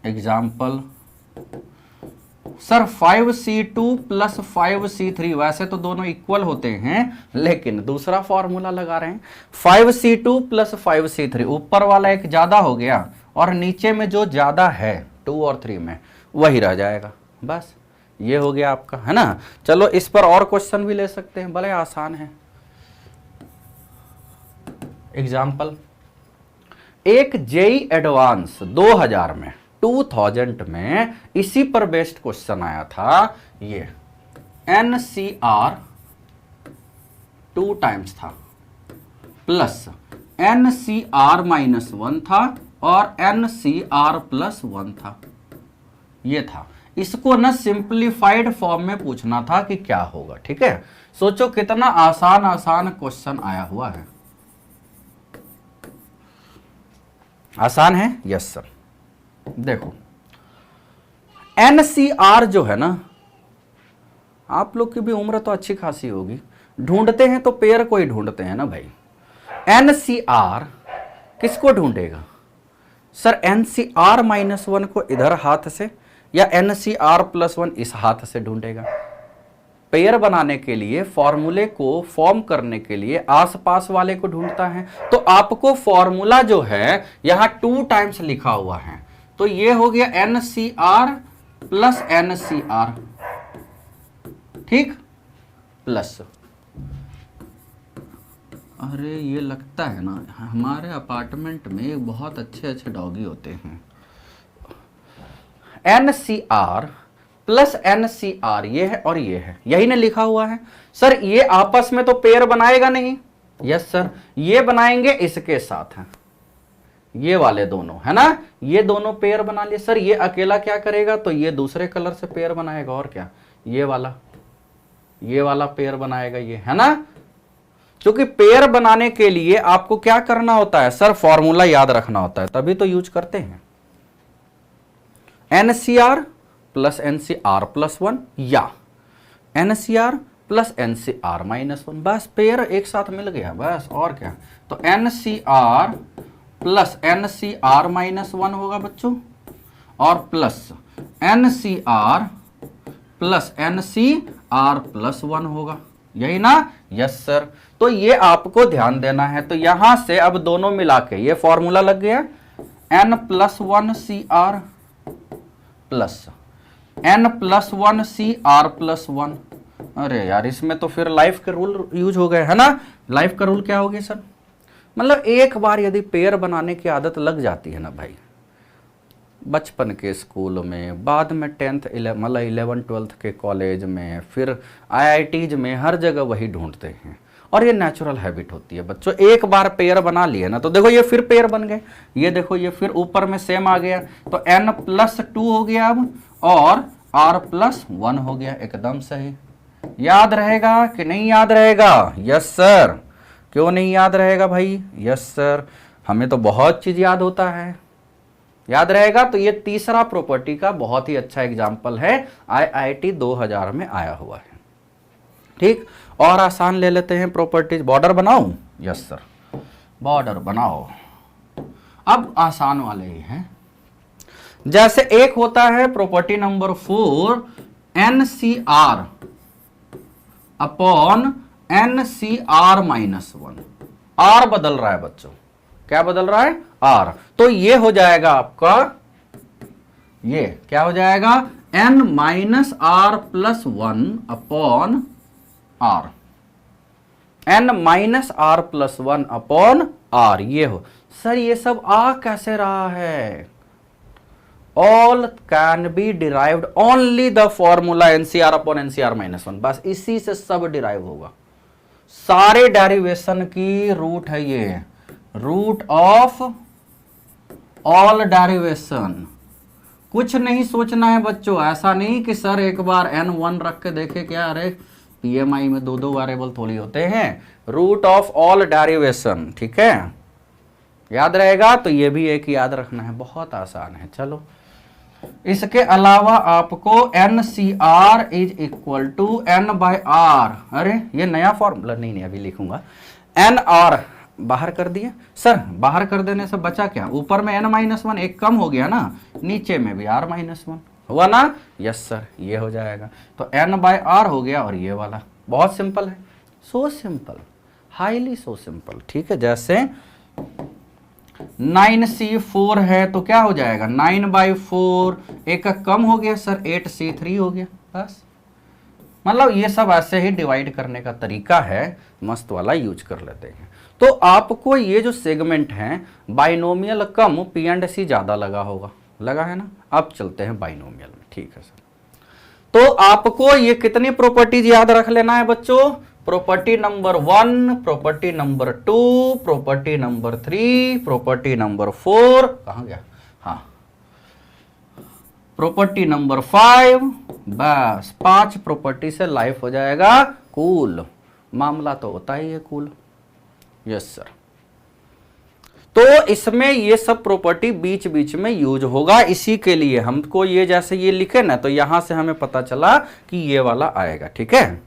Example, sir 5c2 plus 5c3, वैसे तो दोनों इक्वल होते हैं लेकिन दूसरा फॉर्मूला लगा रहे हैं। 5c2 प्लस 5c3, ऊपर वाला एक ज्यादा हो गया और नीचे में जो ज्यादा है 2 और 3 में वही रह जाएगा, बस ये हो गया आपका, है ना। चलो इस पर और क्वेश्चन भी ले सकते हैं, बड़े आसान है। एग्जाम्पल, एक जेई एडवांस 2000 में इसी पर बेस्ड क्वेश्चन आया था, ये NCR 2 टाइम्स था प्लस NCR माइनस 1 था और NCR प्लस 1 था, ये था। इसको ना सिंप्लीफाइड फॉर्म में पूछना था कि क्या होगा, ठीक है। सोचो कितना आसान क्वेश्चन आया हुआ है। आसान है? Yes sir. देखो NCR जो है ना, आप लोग की भी उम्र तो अच्छी खासी होगी, ढूंढते हैं तो पेयर को ही ढूंढते हैं ना भाई। NCR किसको ढूंढेगा सर? NCR -1 को इधर हाथ से या NCR +1 इस हाथ से ढूंढेगा। पेयर बनाने के लिए, फॉर्मूले को फॉर्म करने के लिए आसपास वाले को ढूंढता है। तो आपको फॉर्मूला जो है यहां 2 टाइम्स लिखा हुआ है, तो ये हो गया NCR + NCR, ठीक, प्लस। अरे ये लगता है ना हमारे अपार्टमेंट में बहुत अच्छे अच्छे डॉगी होते हैं। NCR + NCR ये है और ये है, यही ना लिखा हुआ है सर। ये आपस में तो पेयर बनाएगा नहीं। यस सर, ये बनाएंगे इसके साथ हैं, ये वाले दोनों है ना, ये दोनों पेयर बना लिए सर। ये अकेला क्या करेगा? तो ये दूसरे कलर से पेयर बनाएगा, और क्या, ये वाला पेयर बनाएगा, ये है ना। क्योंकि पेयर बनाने के लिए आपको क्या करना होता है सर? फॉर्मूला याद रखना होता है, तभी तो यूज करते हैं। NCR + NCR +1 या NCR + NCR -1, बस पेयर एक साथ मिल गया, बस और क्या। तो NCR + NCR -1 होगा बच्चों, और प्लस NCR + NCR +1 होगा, यही ना। Yes sir. तो ये आपको ध्यान देना है। तो यहां से अब दोनों मिला के ये फॉर्मूला लग गया, N+1CR + N+1CR +1। अरे यार, इसमें तो फिर लाइफ के रूल यूज हो गए, है ना। लाइफ का रूल क्या हो गया सर? मतलब एक बार यदि पेयर बनाने की आदत लग जाती है ना भाई, बचपन के स्कूल में, बाद में 10th 11 12th के कॉलेज में, फिर IITs में, हर जगह वही ढूंढते हैं। और ये नेचुरल हैबिट होती है बच्चों। एक बार पेयर बना लिए ना, तो देखो ये फिर पेयर बन गए, ये देखो ये फिर ऊपर में सेम आ गया, तो N+2 हो गया अब, और R+1 हो गया। एकदम सही। याद रहेगा कि नहीं याद रहेगा? Yes sir. क्यों नहीं याद रहेगा भाई? यस सर, हमें तो बहुत चीज याद होता है, याद रहेगा। तो ये तीसरा प्रॉपर्टी का बहुत ही अच्छा एग्जाम्पल है, IIT 2000 में आया हुआ है, ठीक। और आसान ले लेते हैं प्रॉपर्टीज। बॉर्डर बनाऊं? यस सर, बॉर्डर बनाओ। अब आसान वाले ही हैं। जैसे एक होता है property number 4, NCR / NCR -1। R बदल रहा है बच्चों, क्या बदल रहा है? R। तो ये हो जाएगा आपका, ये क्या हो जाएगा? N-R + 1 / R, N-R + 1 / R। ये हो सर। ये सब आ कैसे रहा है? All can be derived only the formula NCR / NCR -1, बस इसी से सब डिराइव होगा। सारे डेरिवेशन की रूट है ये, रूट ऑफ ऑल डेरिवेशन। कुछ नहीं सोचना है बच्चों, ऐसा नहीं कि सर एक बार N1 रख के देखे क्या, अरे PMI में 2 वेरिएबल थोड़ी होते हैं। रूट ऑफ ऑल डेरिवेशन, ठीक है, याद रहेगा। तो ये भी एक याद रखना है, बहुत आसान है। चलो, इसके अलावा आपको NCR = N/R। अरे ये नया फॉर्मूला नहीं अभी लिखूंगा। NR बाहर कर दिए सर, बाहर कर देने से बचा क्या? ऊपर में N-1 एक कम हो गया ना, नीचे में भी R-1 हुआ ना। यस सर, ये हो जाएगा। तो N/R हो गया, और ये वाला बहुत सिंपल है, so simple, highly so simple, ठीक है। जैसे 9C4 है तो क्या हो जाएगा? 9/4, एक कम हो गया सर, 8C3 हो गया, बस। मतलब ये सब ऐसे ही डिवाइड करने का तरीका है, मस्त वाला यूज कर लेते हैं। तो आपको ये जो सेगमेंट है, बाइनोमियल कम, P&C ज्यादा लगा होगा, लगा है ना। अब चलते हैं बाइनोमियल में, ठीक है सर। तो आपको ये कितनी प्रॉपर्टीज याद रख लेना है बच्चों? Property number 1, property number 2, property number 3, property number 4, कहां गया? हाँ, प्रॉपर्टी नंबर 5। बस 5 प्रॉपर्टी से लाइफ हो जाएगा कूल। मामला तो होता ही है कूल। Yes sir. तो इसमें ये सब प्रॉपर्टी बीच बीच में यूज होगा। इसी के लिए हमको ये जैसे ये लिखे ना, तो यहां से हमें पता चला कि ये वाला आएगा। ठीक है,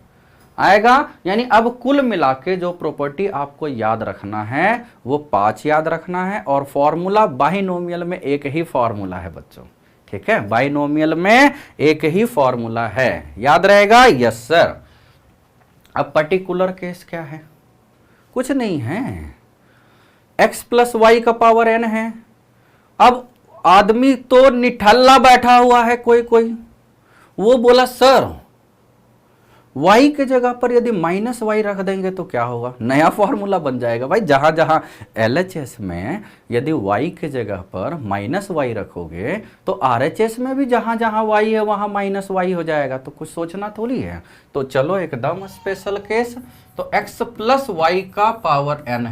आएगा। यानी अब कुल मिला के जो प्रॉपर्टी आपको याद रखना है वो 5 याद रखना है। और फॉर्मूला बाइनोमियल में एक ही फॉर्मूला है बच्चों। ठीक है, बाइनोमियल में एक ही फॉर्मूला है, याद रहेगा। Yes sir. अब पर्टिकुलर केस क्या है? कुछ नहीं है, x प्लस वाई का पावर n है। अब आदमी तो निठल्ला बैठा हुआ है, कोई कोई वो बोला सर y के जगह पर यदि माइनस वाई रख देंगे तो क्या होगा? नया फॉर्मूला बन जाएगा। भाई जहां जहां LHS में यदि y के जगह पर माइनस वाई रखोगे तो RHS में भी जहां जहां y है वहां माइनस वाई हो जाएगा। तो कुछ सोचना थोड़ी है। तो चलो एकदम स्पेशल केस। तो x प्लस वाई का पावर n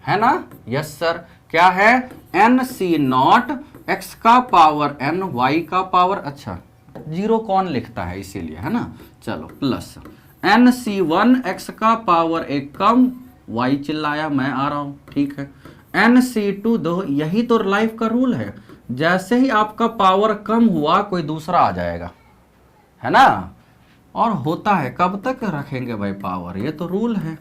है ना? Yes sir. क्या है? NC0 x का पावर n y का पावर, अच्छा 0 कौन लिखता है इसीलिए, है ना। चलो प्लस NC1 x का पावर 1 कम, y चिल्लाया मैं आ रहा हूं। ठीक है, NC2 दो, यही तो लाइफ का रूल है। जैसे ही आपका पावर कम हुआ कोई दूसरा आ जाएगा, है ना। और होता है, कब तक रखेंगे भाई पावर? ये तो रूल है,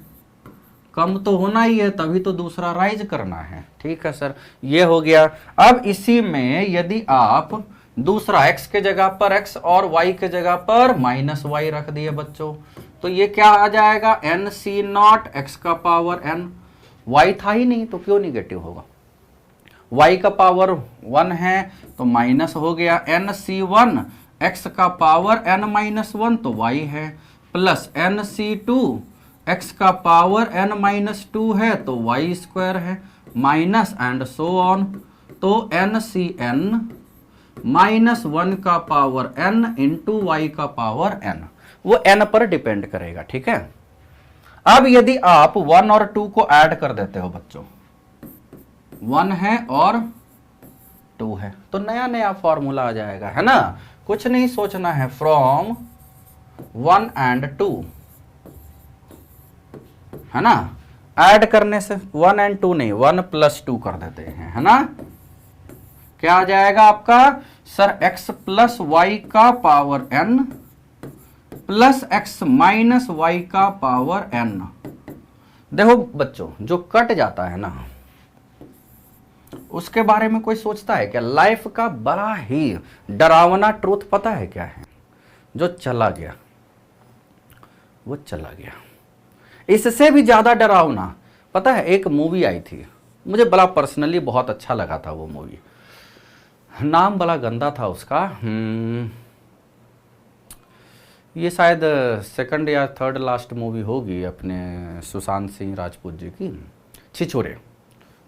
कम तो होना ही है, तभी तो दूसरा राइज करना है। ठीक है सर, ये हो गया। अब इसी में यदि आप दूसरा x के जगह पर x और y के जगह पर माइनस वाई रख दिए बच्चों, तो ये क्या आ जाएगा? NC0 x का पावर n, y था ही नहीं तो क्यों निगेटिव होगा? y का पावर 1 है तो माइनस हो गया। NC1 x का पावर n माइनस 1 तो y है, प्लस NC2 x का पावर n माइनस 2 है तो y स्क्वायर है, माइनस एंड सो ऑन। तो NCn -1 का पावर n इंटू वाई का पावर n, वो n पर डिपेंड करेगा। ठीक है, अब यदि आप 1 और 2 को ऐड कर देते हो बच्चों, 1 है और 2 है, तो नया नया फॉर्मूला आ जाएगा, है ना। कुछ नहीं सोचना है, फ्रॉम 1 एंड 2, है ना। ऐड करने से 1 एंड 2 नहीं, 1 प्लस 2 कर देते हैं, है ना। क्या आ जाएगा आपका? सर x प्लस वाई का power n plus x minus y का पावर n। देखो बच्चों, जो कट जाता है ना उसके बारे में कोई सोचता है क्या? लाइफ का बड़ा ही डरावना ट्रूथ पता है क्या है? जो चला गया वो चला गया। इससे भी ज्यादा डरावना पता है, एक मूवी आई थी, मुझे बड़ा पर्सनली बहुत अच्छा लगा था वो मूवी, नाम बड़ा गंदा था उसका। ये शायद सेकंड या थर्ड लास्ट मूवी होगी अपने सुशांत सिंह राजपूत जी की, छिछोरे।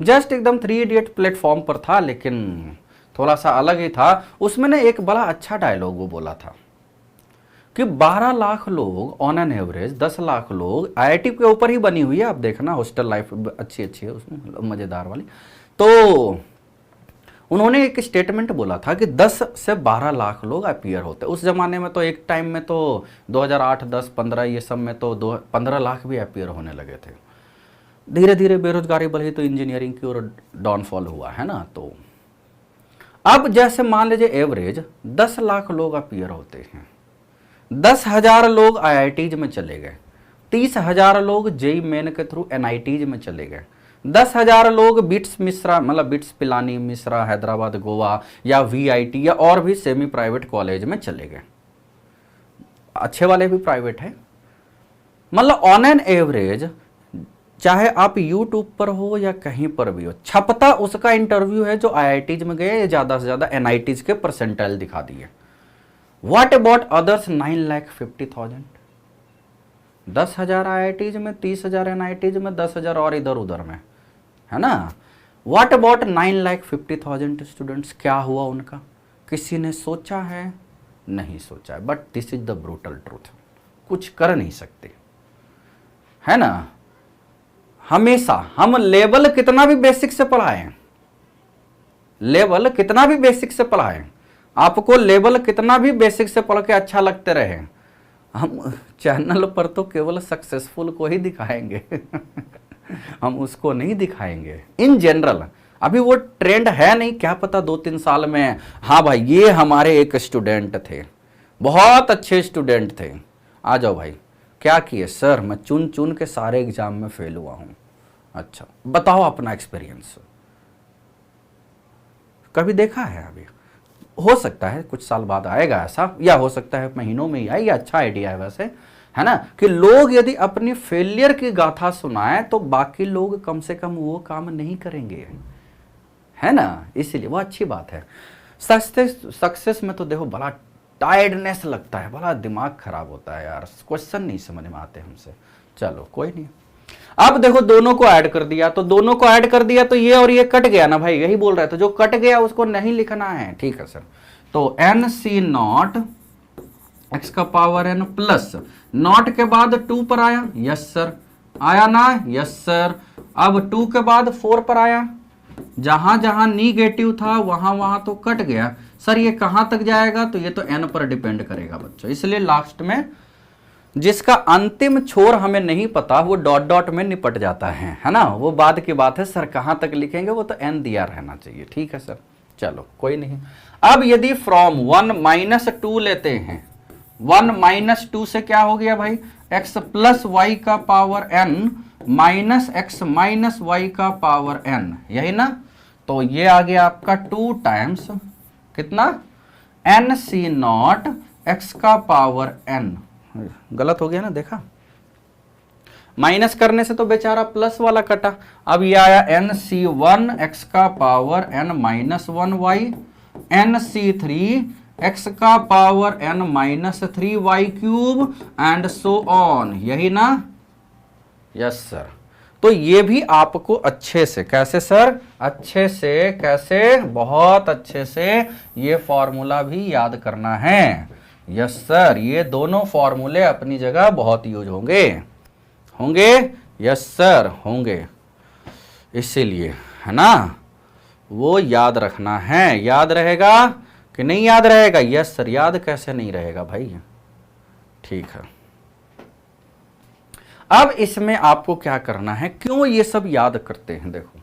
जस्ट एकदम 3 इडियट प्लेटफॉर्म पर था, लेकिन थोड़ा सा अलग ही था। उसमें ने एक बड़ा अच्छा डायलॉग वो बोला था कि 12 लाख लोग ऑन एन एवरेज, 10 लाख लोग, IIT के ऊपर ही बनी हुई है, आप देखना हॉस्टल लाइफ अच्छी अच्छी है उसमें, मज़ेदार वाली। तो उन्होंने एक स्टेटमेंट बोला था कि 10 से 12 लाख लोग अपीयर होते। उस जमाने में तो एक टाइम में तो 2008, 10, 15 ये सब में तो 15 लाख भी अपीयर होने लगे थे। धीरे धीरे बेरोजगारी बढ़ी तो इंजीनियरिंग की ओर डाउनफॉल हुआ, है ना। तो अब जैसे मान लीजिए एवरेज 10 लाख लोग अपीयर होते हैं, 10,000 लोग IITs में चले गए, 30,000 लोग JEE मेन के थ्रू NITs में चले गए, 10,000 लोग बिट्स मिश्रा, मतलब बिट्स पिलानी मिश्रा हैदराबाद गोवा या VIT या और भी सेमी प्राइवेट कॉलेज में चले गए, अच्छे वाले भी प्राइवेट है। मतलब ऑन एन एवरेज चाहे आप YouTube पर हो या कहीं पर भी हो, छपता उसका इंटरव्यू है जो IITs में गए, ज़्यादा से ज़्यादा NITs के परसेंटाइल दिखा दिए। What about others 9,50,000? 10,000 IITs में, 30,000 NITs में, 10,000 और इधर उधर में, है ना। What about 9,50,000 students? क्या हुआ उनका? किसी ने सोचा है? नहीं सोचा है। But this is the brutal truth, कुछ कर नहीं सकते, है ना। हमेशा हम लेवल कितना भी बेसिक से पढ़ाएं, लेवल कितना भी बेसिक से पढ़ाएं, आपको लेवल कितना भी बेसिक से पढ़ के अच्छा लगते रहे, हम चैनल पर तो केवल सक्सेसफुल को ही दिखाएंगे हम उसको नहीं दिखाएंगे। इन जनरल अभी वो ट्रेंड है नहीं, क्या पता 2-3 साल में, हाँ भाई ये हमारे एक स्टूडेंट थे, बहुत अच्छे स्टूडेंट थे, आ जाओ भाई क्या किए सर, मैं चुन चुन के सारे एग्जाम में फेल हुआ हूं। अच्छा बताओ अपना एक्सपीरियंस, कभी देखा है? अभी हो सकता है कुछ साल बाद आएगा ऐसा, या हो सकता है महीनों में ही आए, या अच्छा आइडिया है वैसे, है ना, कि लोग यदि अपनी फेलियर की गाथा सुनाएं तो बाकी लोग कम से कम वो काम नहीं करेंगे, है ना, इसीलिए वो अच्छी बात है। सक्सेस में तो देखो बड़ा टायर्डनेस लगता है, बड़ा दिमाग खराब होता है यार, क्वेश्चन नहीं समझ में आते हमसे। चलो कोई नहीं, अब देखो दोनों को ऐड कर दिया, तो दोनों को ऐड कर दिया तो ये और ये कट गया ना भाई, यही बोल रहे थे, जो कट गया उसको नहीं लिखना है, ठीक है सर। तो एन सी नॉट एक्स का पावर एन प्लस नॉट के बाद 2 पर आया, यस सर, आया ना, यस सर। अब 2 के बाद 4 पर आया, जहां जहां निगेटिव था वहां वहां तो कट गया सर, ये कहां तक जाएगा, तो ये तो एन पर डिपेंड करेगा बच्चों, इसलिए लास्ट में जिसका अंतिम छोर हमें नहीं पता वो डॉट डॉट में निपट जाता है ना, वो बाद की बात है, सर कहां तक लिखेंगे, वो तो एन दिया रहना चाहिए, ठीक है सर। चलो कोई नहीं। अब यदि फ्रॉम 1 - 2 लेते हैं, 1 - 2 से क्या हो गया भाई, x प्लस वाई का power n minus x minus y का पावर n, यही ना, तो ये आ गया आपका 2 टाइम्स कितना, एन सी नॉट एक्स का पावर n, गलत हो गया ना, देखा, माइनस करने से तो बेचारा प्लस वाला कटा, अब ये आया एन सी 1 एक्स का power n minus 1 y, N C 3 x का power n minus 3 y cube and so on, यही ना, यस सर। तो ये भी आपको अच्छे से, कैसे सर, अच्छे से, कैसे, बहुत अच्छे से ये फॉर्मूला भी याद करना है, यस सर। ये दोनों फॉर्मूले अपनी जगह बहुत यूज होंगे, होंगे, यस सर होंगे, इसीलिए है ना, वो याद रखना है। याद रहेगा कि नहीं याद रहेगा, यस सर, याद कैसे नहीं रहेगा भाई, ठीक है। अब इसमें आपको क्या करना है, क्यों ये सब याद करते हैं, देखो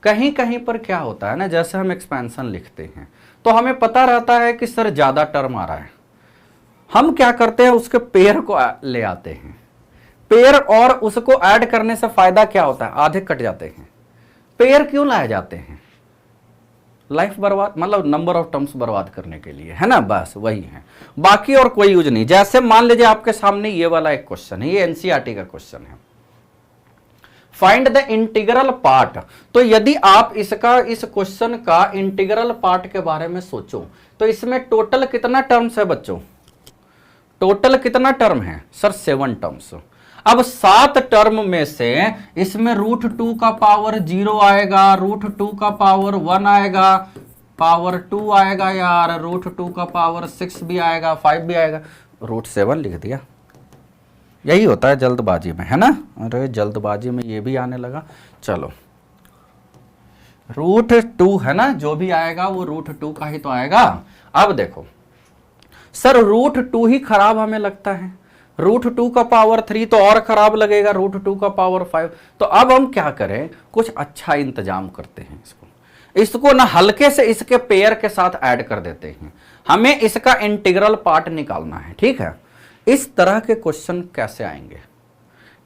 कहीं कहीं पर क्या होता है ना, जैसे हम एक्सपेंशन लिखते हैं तो हमें पता रहता है कि सर ज्यादा टर्म आ रहा है, हम क्या करते हैं उसके पेयर को ले आते हैं, पेयर, और उसको ऐड करने से फायदा क्या होता है, आधे कट जाते हैं। पेयर क्यों लाए जाते हैं, लाइफ बर्बाद, मतलब नंबर ऑफ टर्म्स बर्बाद करने के लिए, है ना, बस वही है, बाकी और कोई यूज नहीं। जैसे मान लीजिए आपके सामने ये वाला एक क्वेश्चन है, ये एनसीईआरटी का क्वेश्चन है, फाइंड द इंटीग्रल पार्ट। तो यदि आप इसका, इस क्वेश्चन का इंटीग्रल पार्ट के बारे में सोचो तो इसमें टोटल कितना टर्म्स है बच्चों, टोटल कितना टर्म है सर, 7 टर्म्स। अब 7 टर्म में से इसमें √2 का पावर 0 आएगा, √2 का पावर 1 आएगा, पावर 2 आएगा यार, √2 का पावर 6 भी आएगा, 5 भी आएगा, √7 लिख दिया। यही होता है जल्दबाजी में, है ना, अरे जल्दबाजी में ये भी आने लगा। चलो √2 है ना, जो भी आएगा वो √2 का ही तो आएगा। अब देखो सर √2 ही खराब हमें लगता है, √2 का पावर 3 तो और खराब लगेगा, √2 का पावर 5। तो अब हम क्या करें, कुछ अच्छा इंतजाम करते हैं, इसको ना हल्के से इसके पेयर के साथ ऐड कर देते हैं, हमें इसका इंटीग्रल पार्ट निकालना है, ठीक है। इस तरह के क्वेश्चन कैसे आएंगे,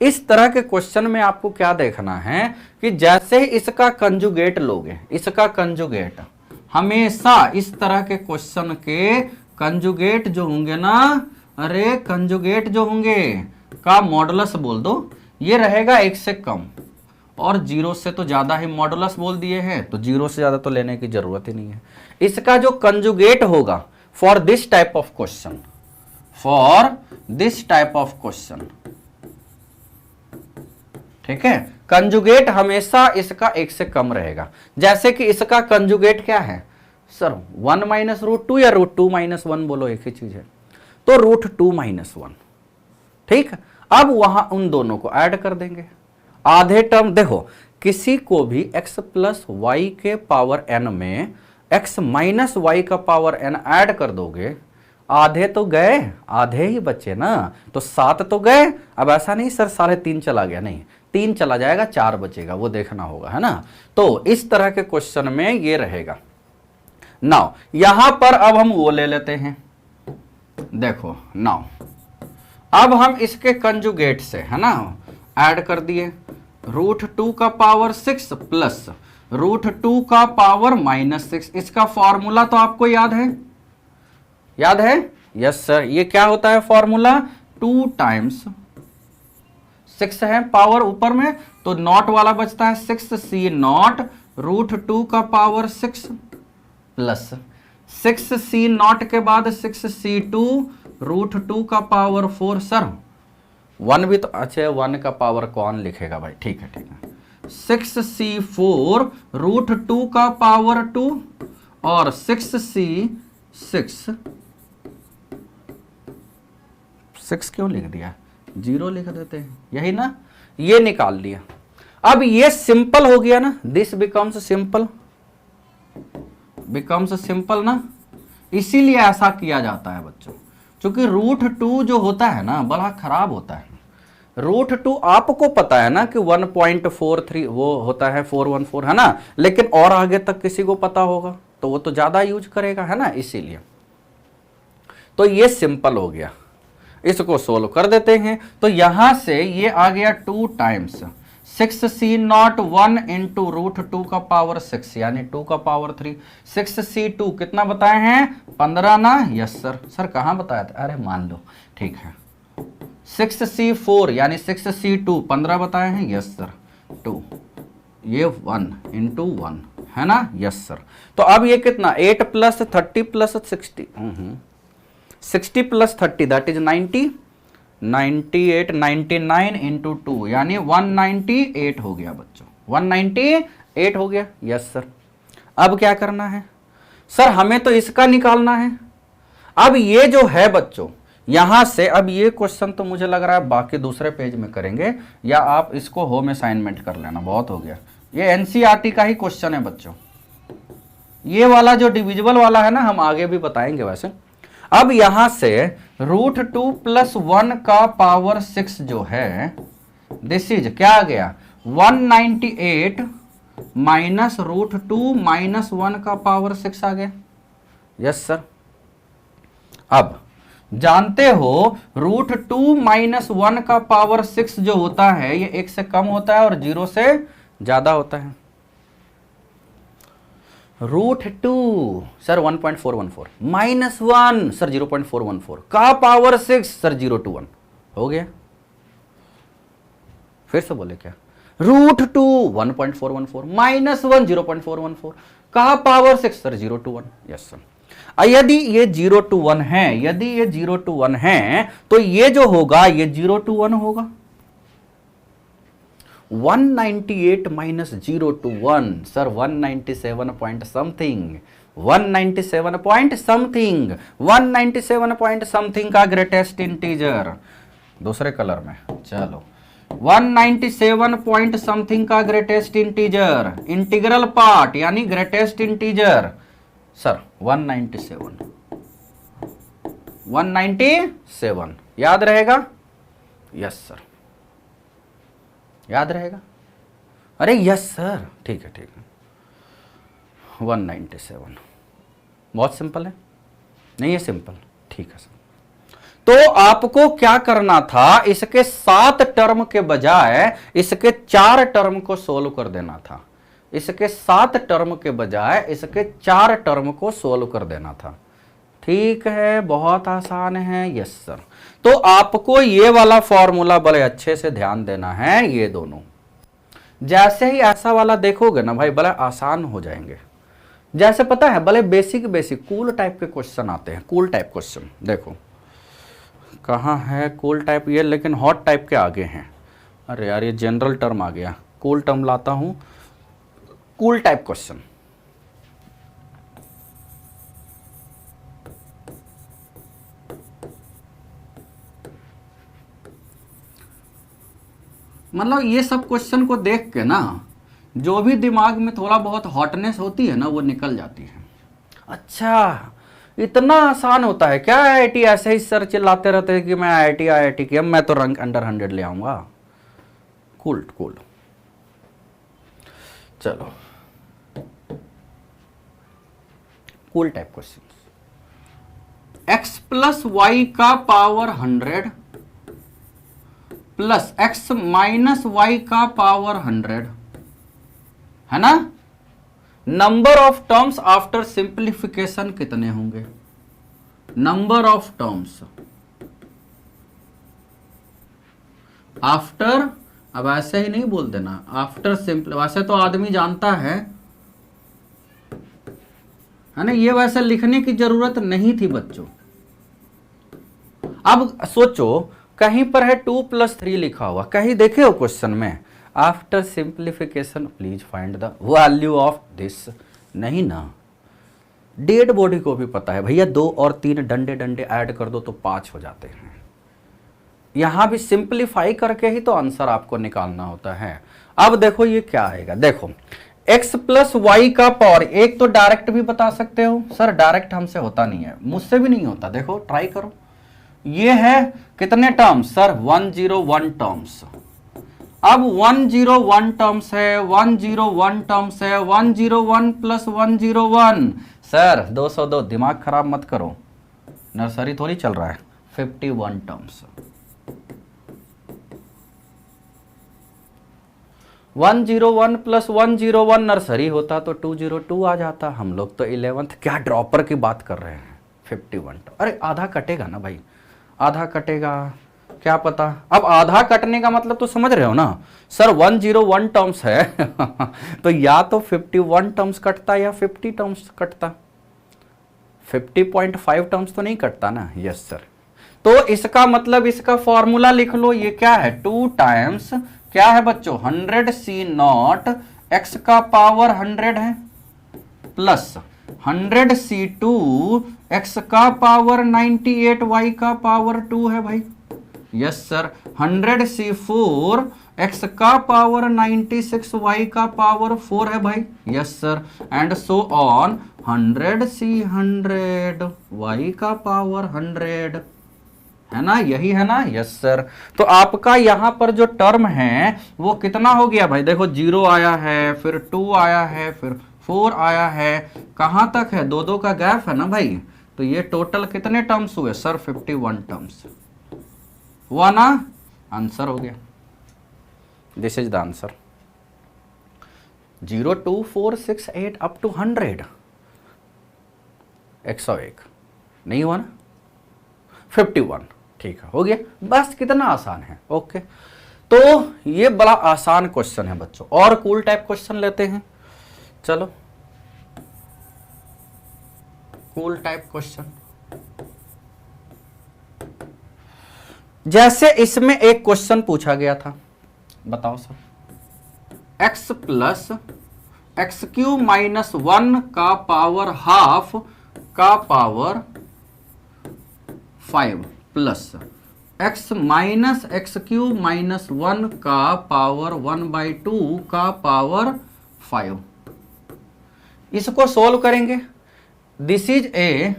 इस तरह के क्वेश्चन में आपको क्या देखना है कि जैसे इसका कंजुगेट लोगे, इसका कंजुगेट, हमेशा इस तरह के क्वेश्चन के कंजुगेट जो होंगे ना, अरे कंजुगेट जो होंगे का मॉडुलस बोल दो, ये रहेगा 1 से कम और 0 से तो ज्यादा ही, मॉडुलस बोल दिए हैं तो 0 से ज्यादा तो लेने की जरूरत ही नहीं है। इसका जो कंजुगेट होगा for this type of question, for this type of question, ठीक है, कंजुगेट हमेशा इसका 1 से कम रहेगा। जैसे कि इसका कंजुगेट क्या है सर, 1 - √2 या √2 - 1 बोलो, एक ही चीज है, तो √2 - 1, ठीक। अब वहां उन दोनों को ऐड कर देंगे, आधे टर्म देखो, किसी को भी x प्लस वाई के पावर n में x माइनस वाई का पावर n ऐड कर दोगे, आधे तो गए, आधे ही बचे ना, तो 7 तो गए। अब ऐसा नहीं सर 3.5 चला गया, नहीं, 3 चला जाएगा, 4 बचेगा, वो देखना होगा, है ना। तो इस तरह के क्वेश्चन में ये रहेगा। नाउ यहां पर अब हम वो ले लेते हैं, देखो नाउ अब हम इसके कंजुगेट से, है ना, ऐड कर दिए √2 का पावर 6 प्लस √2 का पावर -6। इसका फॉर्मूला तो आपको याद है, याद है? Yes sir. ये क्या होता है फॉर्मूला? 2 टाइम्स 6 है पावर ऊपर में, तो नॉट वाला बचता है 6c0 √2 का पावर 6 प्लस 6c0 के बाद 6c2 √2 का पावर 4। सर 1 भी तो, अच्छा 1 का पावर कौन लिखेगा भाई? ठीक है ठीक है, 6c4 √2 का पावर 2 और 6c6 क्यों लिख दिया? 0 लिख देते हैं, यही ना, ये निकाल लिया। अब ये सिंपल हो गया ना, this becomes simple, becomes simple ना, इसीलिए ऐसा किया जाता है बच्चों, क्योंकि √2 जो होता है ना बड़ा खराब होता है। √2 आपको पता है ना कि 1.43 वो होता है, 414, है ना, लेकिन और आगे तक किसी को पता होगा तो वो तो ज्यादा यूज करेगा, है ना, इसीलिए। तो ये सिंपल हो गया, इसको सोल्व कर देते हैं। तो यहां से ये आ गया 2 टाइम्स 6c0 1 इंटू √2 का पावर 6 यानी 2 का पावर 3। 6c2 कितना बताए हैं? 15 ना? Yes sir. सर कहाँ बताया था? अरे मान लो, ठीक है। 6c4 यानी 6c2 15 बताए हैं, यस सर। 2 ये 1 इंटू 1 है ना, यस सर। तो अब ये कितना? 8 plus 30 plus 60, 60 plus 30 that is 90, 98 99 into 2 यानी 198 हो गया बच्चों, 198 हो गया, यस सर। अब क्या करना है? सर हमें तो इसका निकालना है। अब ये जो है बच्चों यहां से, अब ये क्वेश्चन तो मुझे लग रहा है बाकी दूसरे पेज में करेंगे, या आप इसको होम असाइनमेंट कर लेना, बहुत हो गया। ये एनसीईआरटी का ही क्वेश्चन है बच्चों, ये वाला जो डिविजिबल वाला है ना हम आगे भी बताएंगे वैसे। अब यहां से √2 प्लस 1 का पावर 6 जो है, दिस इज क्या आ गया? 198 माइनस √2 माइनस 1 का पावर 6 आ गया, यस सर। अब जानते हो √2 माइनस 1 का पावर 6 जो होता है ये 1 से कम होता है और 0 से ज्यादा होता है। √2 सर 1.414 माइनस 1 सर 0.414 का पावर 6 सर 0 to 1 हो गया। फिर से बोले क्या? √2 1.414 माइनस 1 0.414 का power 6 sir 0 to 1, yes sir. यदि ये 0 to 1 है, यदि ये 0 to 1 है तो ये जो होगा ये 0 to 1 होगा। 198 minus 0 to 1 sir 197 point something, 197 point something, 197 point something का ग्रेटेस्ट इंटीजर। दूसरे कलर में चलो, 197 पॉइंट समथिंग का ग्रेटेस्ट इंटीजर, इंटीग्रल पार्ट यानी ग्रेटेस्ट इंटीजर सर 197 याद रहेगा? यस सर, याद रहेगा? अरे यस सर, ठीक है ठीक है। 197 बहुत सिंपल है, नहीं है सिंपल? ठीक है सर। तो आपको क्या करना था? इसके 7 टर्म के बजाय इसके 4 टर्म को सोल्व कर देना था। इसके 7 टर्म के बजाय इसके 4 टर्म को सोल्व कर देना था। ठीक है, बहुत आसान है, यस सर। तो आपको ये वाला फॉर्मूला बड़े अच्छे से ध्यान देना है। ये दोनों जैसे ही ऐसा वाला देखोगे ना भाई, बड़े आसान हो जाएंगे। जैसे पता है बड़े बेसिक बेसिक कूल टाइप के क्वेश्चन आते हैं, कूल टाइप क्वेश्चन। देखो कहाँ है कूल टाइप ये, लेकिन हॉट टाइप के आगे हैं। अरे यार ये जनरल टर्म आ गया, कूल टर्म लाता हूं। कूल टाइप क्वेश्चन, मतलब ये सब क्वेश्चन को देख के ना जो भी दिमाग में थोड़ा बहुत हॉटनेस होती है ना वो निकल जाती है। अच्छा इतना आसान होता है क्या? आईआईटी ऐसे ही सर चिल्लाते रहते हैं कि मैं आईआईटी किया, मैं तो रैंक अंडर 100 ले आऊंगा। कूल्ड। चलो cool type question. x plus y का पावर 100 प्लस x माइनस वाई का पावर 100 है ना। Number of terms after simplification कितने होंगे? नंबर ऑफ टर्म्स आफ्टर, अब ऐसे ही नहीं बोल देना आफ्टर सिंपल, वैसे तो आदमी जानता है ना, ये वैसे लिखने की जरूरत नहीं थी बच्चों। अब सोचो कहीं पर है 2 + 3 लिखा हुआ, कहीं देखे हो क्वेश्चन में after simplification please find the value of this, नहीं ना। डेड बॉडी को भी पता है भैया 2 और 3 डंडे डंडे ऐड कर दो तो 5 हो जाते हैं। यहां भी सिंप्लीफाई करके ही तो आंसर आपको निकालना होता है। अब देखो ये क्या आएगा, देखो x प्लस वाई का पावर, एक तो डायरेक्ट भी बता सकते हो सर, डायरेक्ट हमसे होता नहीं है, मुझसे भी नहीं होता, देखो ट्राई करो। ये है कितने टर्म्स सर? 101 टर्म्स। अब 101 टर्म्स है, 101 टर्म्स है, 101 + 101 सर 202, दिमाग खराब मत करो, नर्सरी थोड़ी चल रहा है। 51 टर्म्स। 101 + 101 नर्सरी होता तो 202 आ जाता। हम लोग तो 11th क्या ड्रॉपर की बात कर रहे हैं। 51, अरे आधा कटेगा ना भाई, आधा कटेगा, क्या पता। अब आधा कटने का मतलब तो समझ रहे हो ना सर, 101 टर्म्स है तो या तो 51 टर्म्स कटता या 50 टर्म्स कटता, 50.5 टर्म्स तो नहीं कटता ना। यस सर, तो इसका मतलब इसका फॉर्मूला लिख लो, ये क्या है 2 टाइम्स क्या है बच्चों 100c0 x का पावर 100 है प्लस 100c2 x का पावर 98 y का पावर 2 है भाई। यस सर, 100c4 x का पावर 96 y का पावर 4 है भाई। Yes sir, and so on 100c100 y का पावर 100 है ना, यही है ना। यस सर, तो आपका यहां पर जो टर्म है वो कितना हो गया भाई, देखो 0 आया है, फिर 2 आया है, फिर 4 आया है, कहां तक है 2-2 का गैप है ना भाई। तो ये टोटल कितने टर्म्स हुए सर? 51 टर्म्स हुआ ना, आंसर हो गया। This is the answer. 0, 2, 4, 6, 8 up to 100, 101 नहीं हुआ ना, 51 ठीक है, हो गया। बस कितना आसान है। ओके, तो ये बड़ा आसान क्वेश्चन है बच्चों। और कूल टाइप क्वेश्चन लेते हैं, चलो कूल टाइप क्वेश्चन। जैसे इसमें एक क्वेश्चन पूछा गया था, बताओ सर, x प्लस x³ - 1 का पावर हाफ का power 5 plus x minus x³ - 1 का पावर 1/2 का पावर 5। इसको सोल्व करेंगे। This is a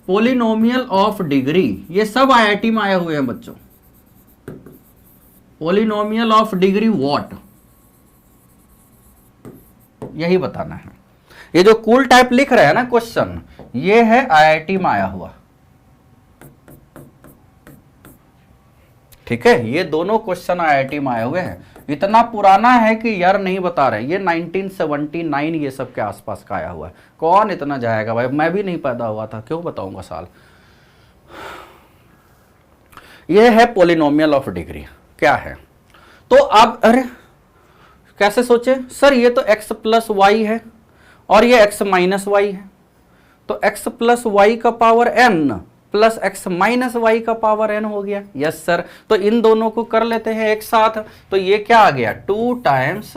polynomial of degree, ये सब आईआईटी में आए हुए हैं बच्चों। पोलिनोमियल ऑफ डिग्री व्हाट, यही बताना है। ये जो कूल टाइप लिख रहे हैं ना क्वेश्चन, ये है आईआईटी में आया हुआ, ठीक है। ये दोनों क्वेश्चन आईआईटी में आए हुए हैं। इतना पुराना है कि यार नहीं बता रहे, ये 1979 ये सब के आसपास का आया हुआ है। कौन इतना जाएगा भाई, मैं भी नहीं पैदा हुआ था, क्यों बताऊंगा साल। ये है पोलिनोमियल ऑफ डिग्री, क्या है। तो अब अरे कैसे सोचे सर, ये तो x प्लस वाई है और ये x माइनस वाई है, तो x प्लस वाई का power n plus x minus y का पावर n हो गया। यस सर, तो इन दोनों को कर लेते हैं एक साथ। तो ये क्या आ गया 2 टाइम्स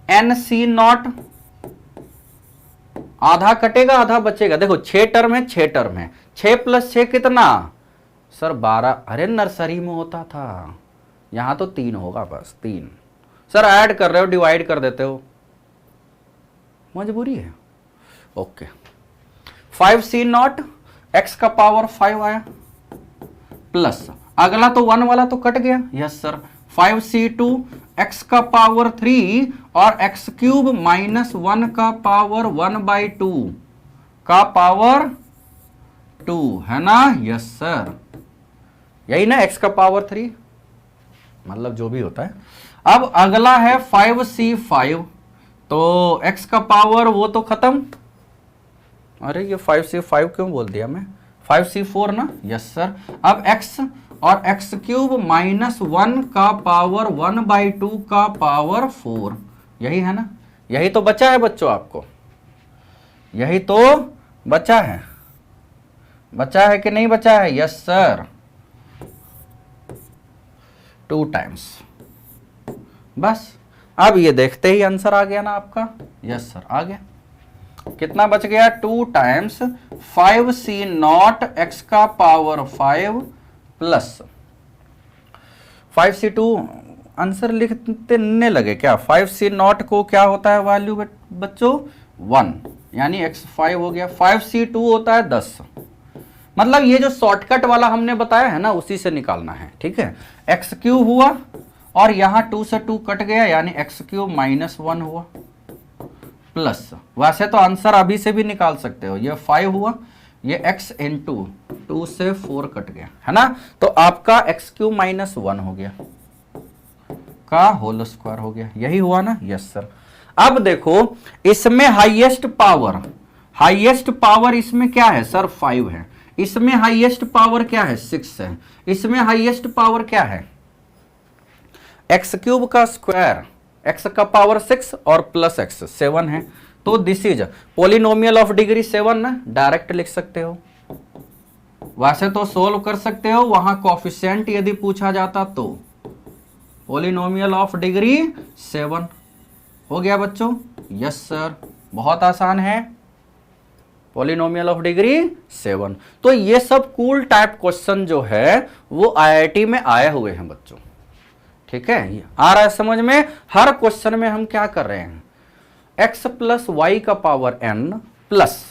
nc0, आधा कटेगा आधा बचेगा। देखो 6 टर्म है, 6 टर्म है, 6 + 6 कितना सर 12। अरे नर्सरी में होता था, यहां तो 3 होगा, बस 3। सर ऐड कर रहे हो, डिवाइड कर देते हो, मजबूरी है। ओके, 5c0 x का पावर 5 आया प्लस अगला तो 1 वाला तो कट गया। यस सर, 5c2 x का पावर 3 और x क्यूब माइनस 1 का पावर 1/2 का पावर 2 है ना। यस सर, यही ना x का पावर 3, मतलब जो भी होता है। अब अगला है 5c5, तो x का पावर वो तो खत्म, अरे ये 5c5 क्यों बोल दिया मैं, 5c4 ना। यस सर, अब x और x क्यूब माइनस 1 का पावर 1/2 का पावर 4, यही है ना। यही तो बचा है बच्चों, आपको यही तो बचा है, बचा है कि नहीं बचा है। यस सर, 2 टाइम्स, बस। अब ये देखते ही आंसर आ गया ना आपका। यस सर, आ गया। कितना बच गया, 2 टाइम्स 5c0 x का पावर 5 प्लस 5c2। आंसर लिखने लगे क्या, 5c0 को क्या होता है वैल्यू बच्चों 1, यानी x5 हो गया। 5c2 होता है 10, मतलब ये जो शॉर्टकट वाला हमने बताया है ना, उसी से निकालना है, ठीक है। एक्स क्यूब हुआ और यहां 2 से 2 कट गया, यानी एक्स क्यूब माइनस 1 हुआ प्लस, वैसे तो आंसर अभी से भी निकाल सकते हो, ये 5 हुआ, ये x इंटू 2 से 4 कट गया, है ना। तो आपका एक्स क्यूब माइनस 1 हो गया का होल स्क्वायर हो गया, यही हुआ ना। Yes sir. अब देखो इसमें हाईएस्ट पावर इसमें क्या है सर, 5 है। इसमें हाईएस्ट पावर क्या है, 6 है। इसमें हाईएस्ट पावर क्या है, एक्स क्यूब का स्क्वायर, एक्स का पावर 6 और प्लस एक्स 7 है। तो this is polynomial of degree 7 ना, डायरेक्ट लिख सकते हो। वैसे तो सोल्व कर सकते हो, वहां कोफिशिएंट यदि पूछा जाता तो। पॉलिनोमियल ऑफ डिग्री 7 हो गया बच्चों। यस सर, बहुत आसान है, पॉलिनोमियल ऑफ डिग्री 7। तो ये सब कूल टाइप क्वेश्चन जो है वो आईआईटी में आए हुए हैं बच्चों, ठीक है। आ रहा है समझ में। हर क्वेश्चन में हम क्या कर रहे हैं, x प्लस वाई का power n plus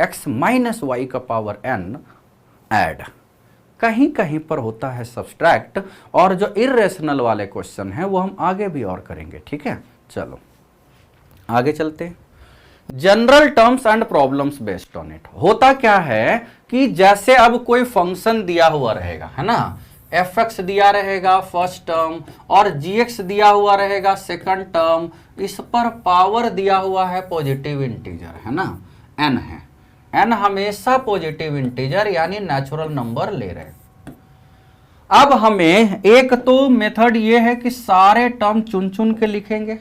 x minus y का पावर n ऐड, कहीं कहीं पर होता है सब्सट्रैक्ट, और जो इर्रेशनल वाले क्वेश्चन हैं वो हम आगे भी और करेंगे, ठीक है। चलो आगे चलते हैं। General terms and problems based on it. होता क्या है कि जैसे अब कोई फंक्शन दिया हुआ रहेगा, है ना, fx दिया रहेगा फर्स्ट टर्म और gx दिया हुआ रहेगा सेकंड टर्म, इस पर पावर दिया हुआ है पॉजिटिव इंटीजर, है ना, n है। n हमेशा पॉजिटिव इंटीजर यानी नेचुरल नंबर ले रहे हैं। अब हमें एक तो मेथड ये है कि सारे टर्म चुन चुन के लिखेंगे,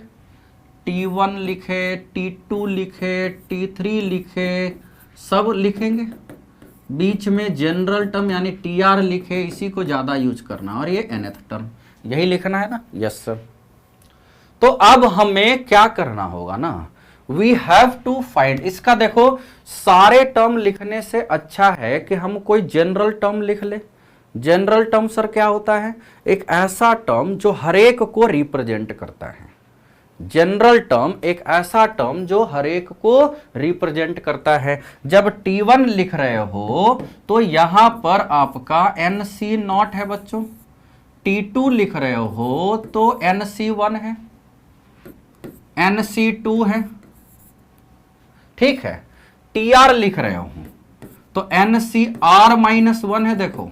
t1 लिखे, t2 लिखे, t3 लिखे, सब लिखेंगे। बीच में जनरल टर्म यानी tr लिखे, इसी को ज्यादा यूज करना, और ये nth टर्म यही लिखना है ना। Yes sir. तो अब हमें क्या करना होगा ना, वी हैव टू फाइंड, इसका देखो सारे टर्म लिखने से अच्छा है कि हम कोई जनरल टर्म लिख ले। जनरल टर्म सर क्या होता है, एक ऐसा टर्म जो हर एक को रिप्रेजेंट करता है। जनरल टर्म एक ऐसा टर्म जो हर एक को रिप्रेजेंट करता है। जब t1 लिख रहे हो तो यहां पर आपका nc0 है बच्चों, t2 लिख रहे हो तो nc1 है, nc2 है, ठीक है। tr लिख रहे हो तो ncr माइनस 1 है, देखो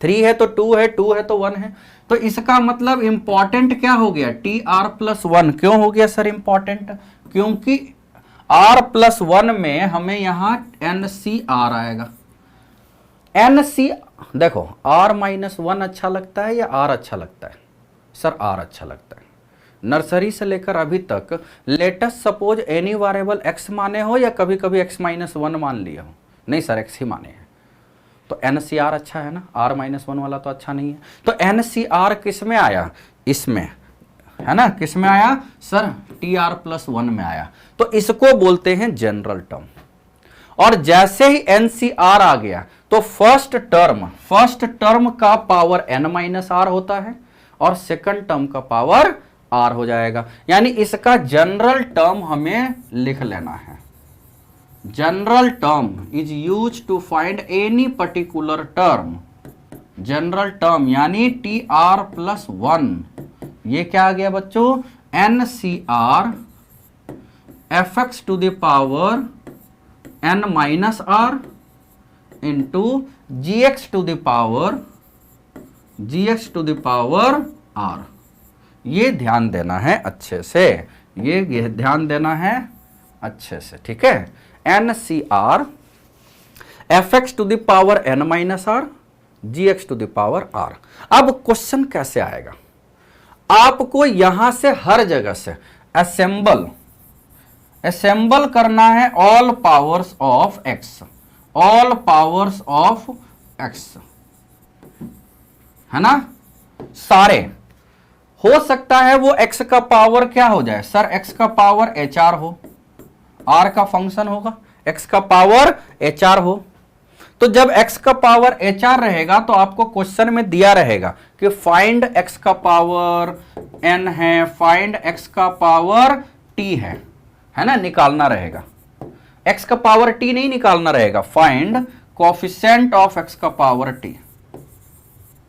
3 है तो 2 है, 2 है तो 1 है। तो इसका मतलब इंपॉर्टेंट क्या हो गया, tr प्लस 1 क्यों हो गया सर इंपॉर्टेंट, क्योंकि r प्लस 1 में हमें यहां ncr आएगा। nc देखो r माइनस 1 अच्छा लगता है या r अच्छा लगता है सर, r अच्छा लगता है। नर्सरी से लेकर अभी तक latest suppose any variable x माने हो या कभी कभी x माइनस 1 मान लिया हो, नहीं सर x ही माने हैं, तो NCR अच्छा है ना, R माइनस 1 वाला तो अच्छा नहीं है। तो NCR किस में आया, इसमें है ना, किस में आया सर, TR प्लस 1 में आया। तो इसको बोलते हैं जनरल टर्म। और जैसे ही NCR आ गया तो फर्स्ट टर्म का पावर n माइनस r होता है और सेकंड टर्म का पावर r हो जाएगा, यानी इसका जनरल टर्म हमें लिख लेना है। General term is used to find any particular term general term यानी टी आर प्लस 1, ये क्या आ गया बच्चों, n c r f x to the power n minus r into g x to the power r. ये ध्यान देना है अच्छे से, ये ध्यान देना है अच्छे से, ठीक है। N c r f x to the power n minus r g x to the power r. अब क्वेश्चन कैसे आएगा, आपको यहां से हर जगह से असेंबल करना है all powers of x, all powers of x, है ना। सारे हो सकता है वो x का पावर क्या हो जाए सर, x का पावर HR हो, r का फंक्शन होगा, x का पावर HR हो। तो जब x का पावर HR रहेगा तो आपको क्वेश्चन में दिया रहेगा कि फाइंड x का पावर n है, फाइंड x का पावर t है ना, निकालना रहेगा। x का पावर t नहीं निकालना रहेगा, फाइंड कोफिशिएंट ऑफ x का पावर t,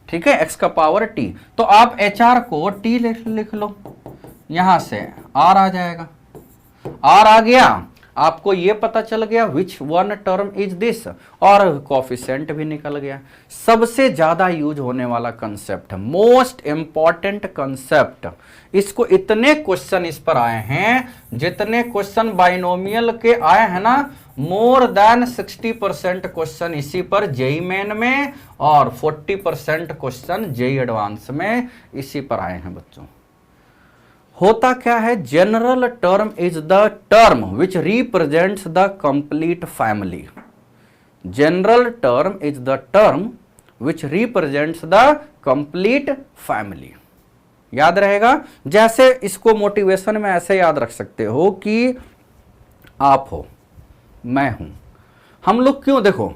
ठीक है, x का पावर t। तो आप HR को t लिख लो, यहां से r आ जाएगा, r आ गया, आपको ये पता चल गया which one term is this, और कोफिशिएंट भी निकल गया। सबसे ज्यादा यूज होने वाला कंसेप्ट, मोस्ट इंपॉर्टेंट कंसेप्ट, इसको इतने क्वेश्चन इस पर आए हैं, जितने क्वेश्चन बाइनोमियल के आए हैं ना, मोर देन 60% क्वेश्चन इसी पर जेई मेन में, और 40% क्वेश्चन जेई एडवांस में इसी पर आए हैं बच्चों। होता क्या है, general term is the term which represents the complete family. General term is the term which represents the complete family. याद रहेगा, जैसे इसको मोटिवेशन में ऐसे याद रख सकते हो कि आप हो, मैं हूं, हम लोग क्यों, देखो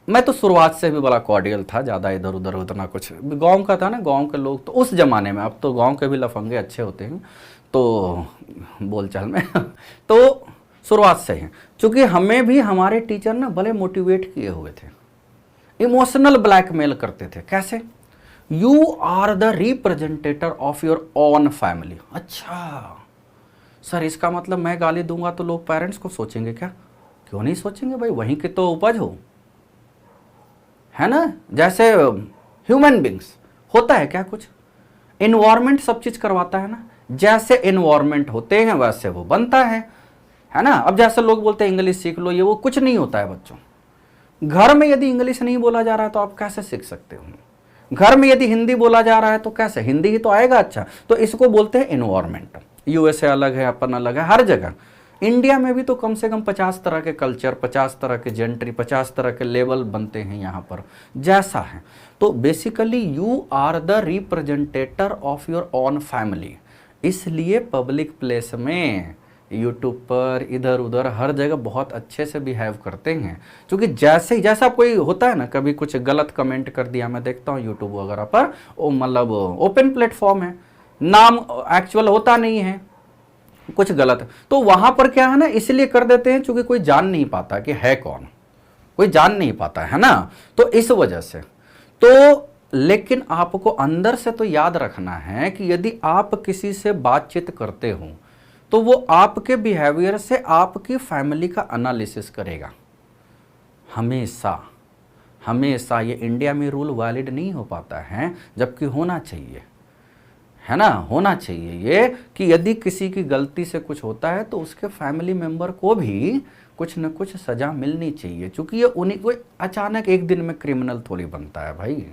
मैं तो शुरुआत से भी बड़ा कॉर्डियल था, ज़्यादा इधर उधर उतना कुछ, गांव का था ना, गांव के लोग तो उस ज़माने में, अब तो गांव के भी लफंगे अच्छे होते हैं तो बोलचाल में तो शुरुआत से ही, क्योंकि हमें भी हमारे टीचर ना बड़े मोटिवेट किए हुए थे, इमोशनल ब्लैकमेल करते थे। कैसे, you are the representator of your own family. अच्छा सर, इसका मतलब मैं गाली दूंगा तो लोग पेरेंट्स को सोचेंगे क्या? क्यों नहीं सोचेंगे भाई, वहीं के तो उपज हो, है ना। जैसे ह्यूमन बींग्स होता है क्या, कुछ इन्वायरमेंट सब चीज करवाता है ना, जैसे इन्वायरमेंट होते हैं वैसे वो बनता है ना। अब जैसे लोग बोलते हैं इंग्लिश सीख लो, ये वो, कुछ नहीं होता है बच्चों। घर में यदि इंग्लिश नहीं बोला जा रहा है तो आप कैसे सीख सकते हो? घर में यदि हिंदी बोला जा रहा है तो कैसे, हिंदी ही तो आएगा। अच्छा, तो इसको बोलते हैं इन्वायरमेंट। यूएसए अलग है, अपन अलग है, हर जगह। इंडिया में भी तो कम से कम 50 तरह के कल्चर, 50 तरह के जेंट्री, 50 तरह के लेवल बनते हैं यहाँ पर, जैसा है। तो basically you are the representator of your own family. इसलिए पब्लिक प्लेस में, यूट्यूब पर, इधर उधर हर जगह बहुत अच्छे से बिहेव करते हैं, क्योंकि जैसा कोई होता है ना, कभी कुछ गलत कमेंट कर दिया, मैं देखता हूँ यूट्यूब वगैरह पर, वो मतलब ओपन प्लेटफॉर्म है, नाम एक्चुअल होता नहीं है, कुछ गलत, तो वहां पर क्या है ना, इसलिए कर देते हैं क्योंकि कोई जान नहीं पाता कि है कौन, कोई जान नहीं पाता है ना, तो इस वजह से। तो लेकिन आपको अंदर से तो याद रखना है कि यदि आप किसी से बातचीत करते हो तो वो आपके बिहेवियर से आपकी फैमिली का एनालिसिस करेगा, हमेशा हमेशा। ये इंडिया में रूल वैलिड नहीं हो पाता है, जबकि होना चाहिए, है ना, होना चाहिए ये कि यदि किसी की गलती से कुछ होता है तो उसके फैमिली मेंबर को भी कुछ न कुछ सजा मिलनी चाहिए, क्योंकि ये उन्हीं को अचानक एक दिन में क्रिमिनल थोड़ी बनता है भाई,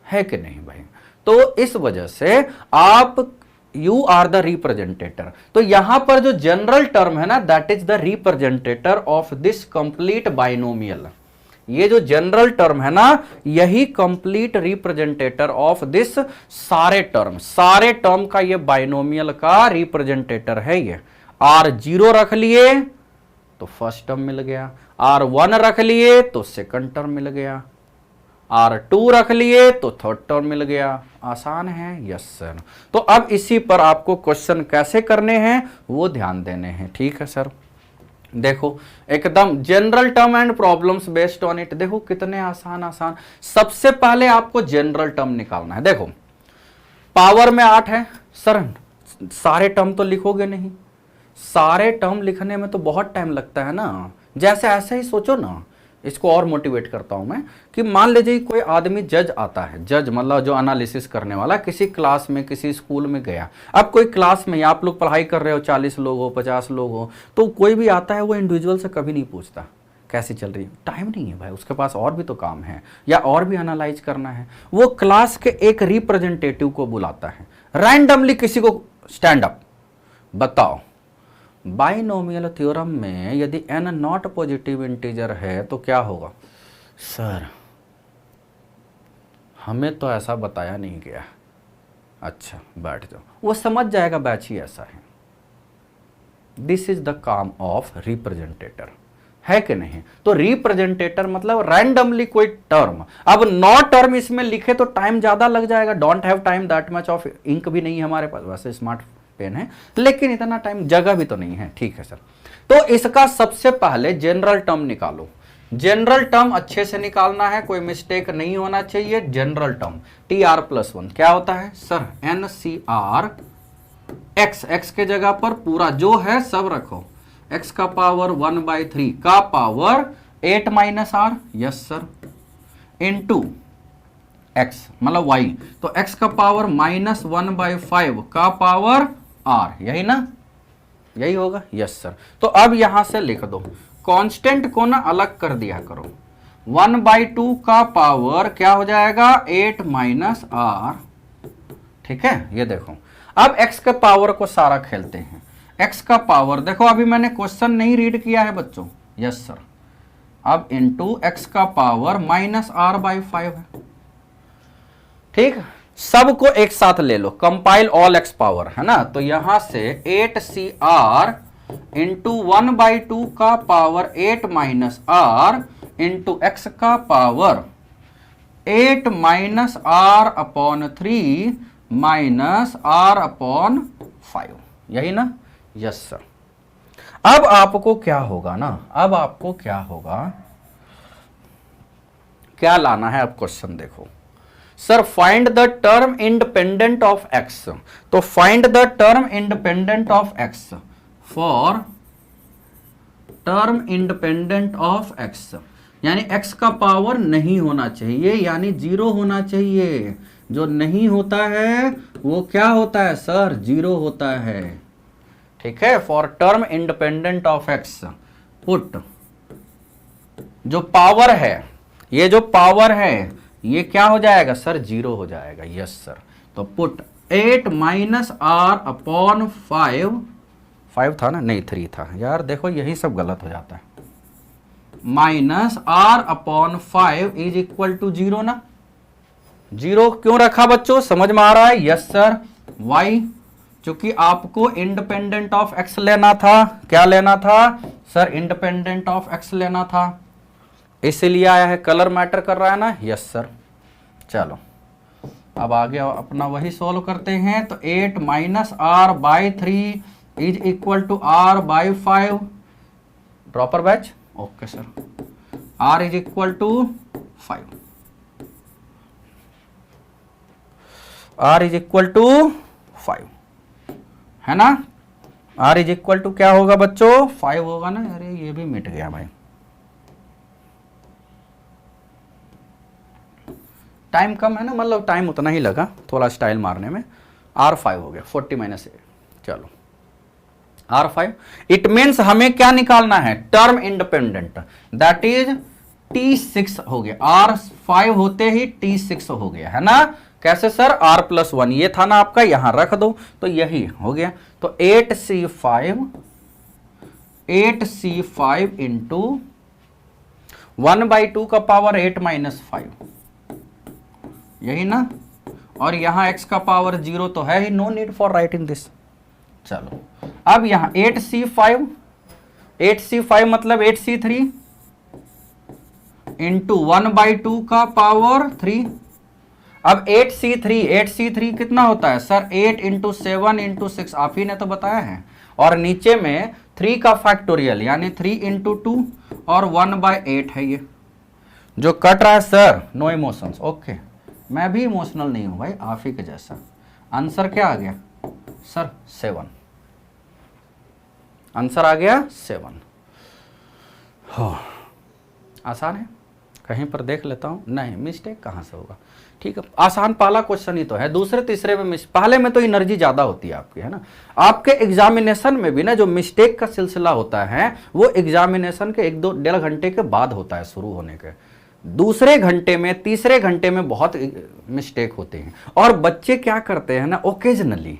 है कि नहीं भाई। तो इस वजह से आप, यू आर द रिप्रेजेंटेटर। तो यहां पर जो जनरल टर्म है ना, that is the representator of this complete binomial. ये जो जनरल टर्म है ना, यही कंप्लीट रिप्रेजेंटेटर ऑफ दिस सारे टर्म का, ये बाइनोमियल का रिप्रेजेंटेटर है ये। R0 रख लिए तो फर्स्ट टर्म मिल गया, R1 रख लिए तो सेकंड टर्म मिल गया, R2 रख लिए तो थर्ड टर्म मिल गया। आसान है, यस सर। तो अब इसी पर आपको क्वेश्चन कैसे करने हैं वो ध्यान देने हैं, ठीक है सर। देखो एकदम general term and problems based on it. देखो कितने आसान आसान। सबसे पहले आपको जनरल टर्म निकालना है। देखो पावर में 8 है सर, सारे टर्म तो लिखोगे नहीं, सारे टर्म लिखने में तो बहुत टाइम लगता है ना। जैसे ऐसे ही सोचो ना, इसको और मोटिवेट करता हूं मैं कि मान लीजिए कोई आदमी जज आता है, जज मतलब जो एनालिसिस करने वाला, किसी क्लास में किसी स्कूल में गया। अब कोई क्लास में आप लोग पढ़ाई कर रहे हो, 40 लोग हो 50 लोग हो, तो कोई भी आता है वो इंडिविजुअल से कभी नहीं पूछता कैसी चल रही है, टाइम नहीं है भाई, उसके पास और भी तो काम है या और भी एनालाइज करना है। वो क्लास के एक रिप्रेजेंटेटिव को बुलाता है, रैंडमली किसी को, स्टैंड अप, बताओ बाइनोमियल थ्योरम में यदि n नॉट पॉजिटिव इंटीजर है तो क्या होगा। सर हमें तो ऐसा बताया नहीं गया। अच्छा बैठ जाओ, वो समझ जाएगा बैच ही ऐसा है। दिस इज द काम ऑफ रिप्रेजेंटेटर, है कि नहीं। तो रिप्रेजेंटेटर मतलब रैंडमली कोई टर्म, अब 9 टर्म इसमें लिखे तो टाइम ज्यादा लग जाएगा। Don't have time that much of ink भी नहीं है हमारे पास, वैसे स्मार्ट पेन है लेकिन इतना टाइम, जगह भी तो नहीं है। ठीक है सर, तो इसका सबसे पहले जनरल टर्म निकालो। जनरल टर्म अच्छे से निकालना है, कोई मिस्टेक नहीं होना चाहिए। जनरल टर्म TR+1 क्या होता है सर, NCR x, x के जगह पर पूरा जो है सब रखो, x का पावर 1/3 का power 8 - r, yes sir, into x मतलब y, तो x का पावर -1/5 का पावर r, यही ना, यही होगा, यस सर। तो अब यहां से लिख दो, कांस्टेंट को ना अलग कर दिया करो, 1/2 का पावर क्या हो जाएगा 8 - r, ठीक है। ये देखो अब x के पावर को सारा खेलते हैं, x का पावर देखो, अभी मैंने क्वेश्चन नहीं रीड किया है बच्चों, यस सर। अब इनटू x का पावर -r/5 है, ठीक। सबको एक साथ ले लो, कंपाइल ऑल x पावर, है ना। तो यहां से 8CR इंटू 1/2 का पावर 8 - r इंटू x का पावर 8 - r/3 -r/5, यही ना, यस सर। अब आपको क्या होगा ना, अब आपको क्या होगा, क्या लाना है अब क्वेश्चन देखो sir, find the term independent of x। तो find the term independent of x, for term independent of x, यानी x का पावर नहीं होना चाहिए, यानी 0 होना चाहिए। जो नहीं होता है वो क्या होता है सर, 0 होता है, ठीक है। For term independent of x put, जो पावर है, ये जो पावर है ये क्या हो जाएगा सर, 0 हो जाएगा, यस सर। तो पुट 8 - r/5, 5 था ना, नहीं 3 था यार, देखो यही सब गलत हो जाता है, -r/5 इज इक्वल टू 0 ना। 0 क्यों रखा बच्चों, समझ में आ रहा है, यस सर। y चूंकि आपको इंडिपेंडेंट ऑफ x लेना था, क्या लेना था सर, इंडिपेंडेंट ऑफ x लेना था, इसीलिए आया है, कलर मैटर कर रहा है ना, यस सर। चलो अब आगे अपना वही सॉल्व करते हैं। तो 8 - r/3 is equal to r/5, proper batch, okay sir. r is equal to 5, r is equal to 5, है ना। r इज इक्वल टू क्या होगा बच्चों, 5 होगा ना। अरे ये भी मिट गया भाई, टाइम कम है ना, मतलब टाइम उतना ही लगा थोड़ा स्टाइल मारने में। R5 हो गया 40 - 8, चलो R5। इट मीन्स हमें क्या निकालना है, term independent, that is T6 हो गया, R5 होते ही T6 हो गया, है ना। कैसे सर, R+1 ये था ना आपका, यहां रख दो, तो यही हो गया। तो 8C5 इंटू 1/2 का पावर 8 - 5, यही ना। और यहां x का पावर 0 तो है ही, no need for writing this. चलो अब यहां 8C5 मतलब 8C3 इंटू 1/2 का पावर 3। अब 8C3 कितना होता है सर, 8 × 7 × 6, आप ही ने तो बताया है। और नीचे में 3 का फैक्टोरियल यानी 3 इंटू 2 और 1/8 है ये जो कट रहा है। सर नो इमोशंस, ओके, मैं भी इमोशनल नहीं हूं भाई, आप ही के जैसा। आंसर क्या आ गया सर? 7। आंसर आ गया 7। हो आसान है, कहीं पर देख लेता हूं, नहीं मिस्टेक कहां से होगा। ठीक है, आसान पहला क्वेश्चन ही तो है, दूसरे तीसरे में पहले में तो एनर्जी ज्यादा होती है आपकी, है ना। आपके एग्जामिनेशन में भी ना जो मिस्टेक का सिलसिला होता है वो एग्जामिनेशन के 1-2 घंटे के बाद होता है, शुरू होने के दूसरे घंटे में तीसरे घंटे में बहुत मिस्टेक होते हैं। और बच्चे क्या करते हैं ना, ओकेजनली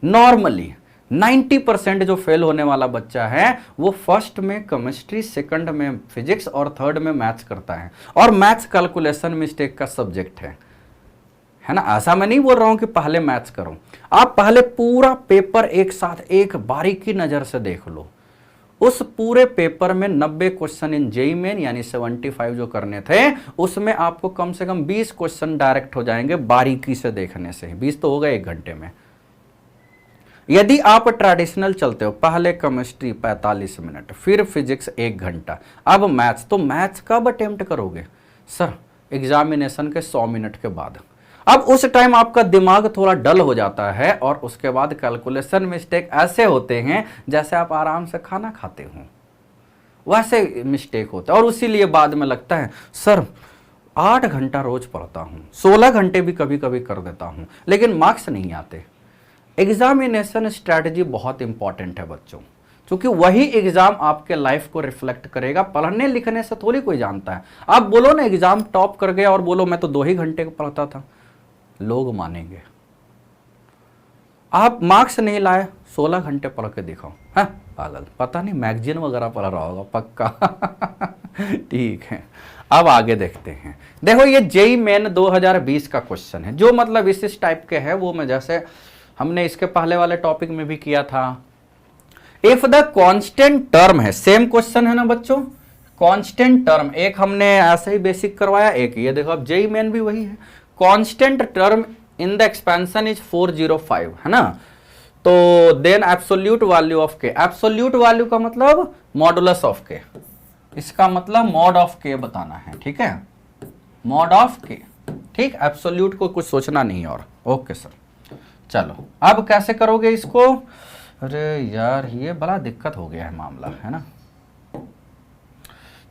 नॉर्मली 90% जो फेल होने वाला बच्चा है वो फर्स्ट में केमिस्ट्री, सेकंड में फिजिक्स और थर्ड में मैथ्स करता है। और मैथ्स कैलकुलेशन मिस्टेक का सब्जेक्ट है ना। ऐसा मैं नहीं बोल रहा हूं कि पहले मैथ्स करो, आप पहले पूरा पेपर एक साथ एक बारीकी नजर से देख लो। उस पूरे पेपर में 90 क्वेश्चन इन जेईई मेन यानी 75 जो करने थे, उसमें आपको कम से कम 20 क्वेश्चन डायरेक्ट हो जाएंगे बारीकी से देखने से। 20 तो हो गए 1 घंटे में। यदि आप ट्रेडिशनल चलते हो, पहले केमिस्ट्री 45 मिनट, फिर फिजिक्स 1 घंटा, अब मैथ्स, तो मैथ्स कब अटेम्प्ट करोगे सर? एग्जामिनेशन के 100 मिनट के बाद। अब उस टाइम आपका दिमाग थोड़ा डल हो जाता है और उसके बाद कैलकुलेशन मिस्टेक ऐसे होते हैं जैसे आप आराम से खाना खाते हो वैसे मिस्टेक होता है। और उसीलिए बाद में लगता है सर 8 घंटा रोज पढ़ता हूं, 16 घंटे भी कभी कभी कर देता हूं, लेकिन मार्क्स नहीं आते। एग्जामिनेशन स्ट्रैटेजी बहुत इंपॉर्टेंट है बच्चों, क्योंकि वही एग्जाम आपके लाइफ को रिफ्लेक्ट करेगा। पढ़ने लिखने से थोड़ी कोई जानता है। आप बोलो ना एग्जाम टॉप कर गया और बोलो मैं तो 2 ही घंटे पढ़ता था, लोग मानेंगे। आप मार्क्स नहीं लाए, 16 घंटे पढ़ के दिखाओ, हाँ पागल, पता नहीं मैगजीन वगैरह पढ़ रहा होगा पक्का। ठीक है, अब आगे देखते हैं। देखो ये जेईई मेन 2020 का क्वेश्चन है, जो मतलब इस टाइप के है, वो मैं जैसे हमने इसके पहले वाले टॉपिक में भी किया था। इफ द कांस्टेंट टर्म है, सेम क्वेश्चन है ना बच्चों, कांस्टेंट टर्म, एक हमने ऐसे ही बेसिक करवाया, एक ये देखो अब जेईई मेन भी वही है। Constant term in the expansion is 405, है ना। तो देन एब्सोल्यूट वैल्यू ऑफ के, एब्सोल्यूट वैल्यू का मतलब मॉडुलस ऑफ के, इसका मतलब मॉड ऑफ के बताना है, ठीक है, मॉड ऑफ के। ठीक, एब्सोल्यूट को कुछ सोचना नहीं और। ओके सर, चलो अब कैसे करोगे इसको? अरे यार ये बड़ा दिक्कत हो गया है मामला, है ना।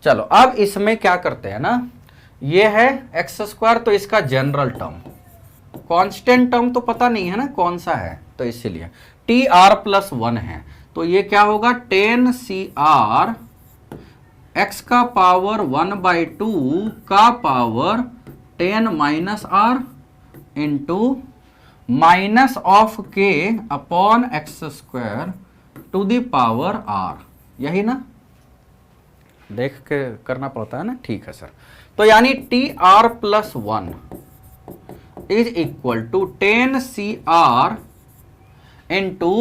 चलो अब इसमें क्या करते हैं ना, ये है x², तो इसका जनरल टर्म, कांस्टेंट टर्म तो पता नहीं है ना कौन सा है, तो इसीलिए tr+1 है, तो ये क्या होगा 10cr x का पावर 1/2 का power 10 - r into minus of k upon x² to the power r, यही ना, देख के करना पड़ता है ना। ठीक है सर, तो यानी tr+1 is equal to 10cr into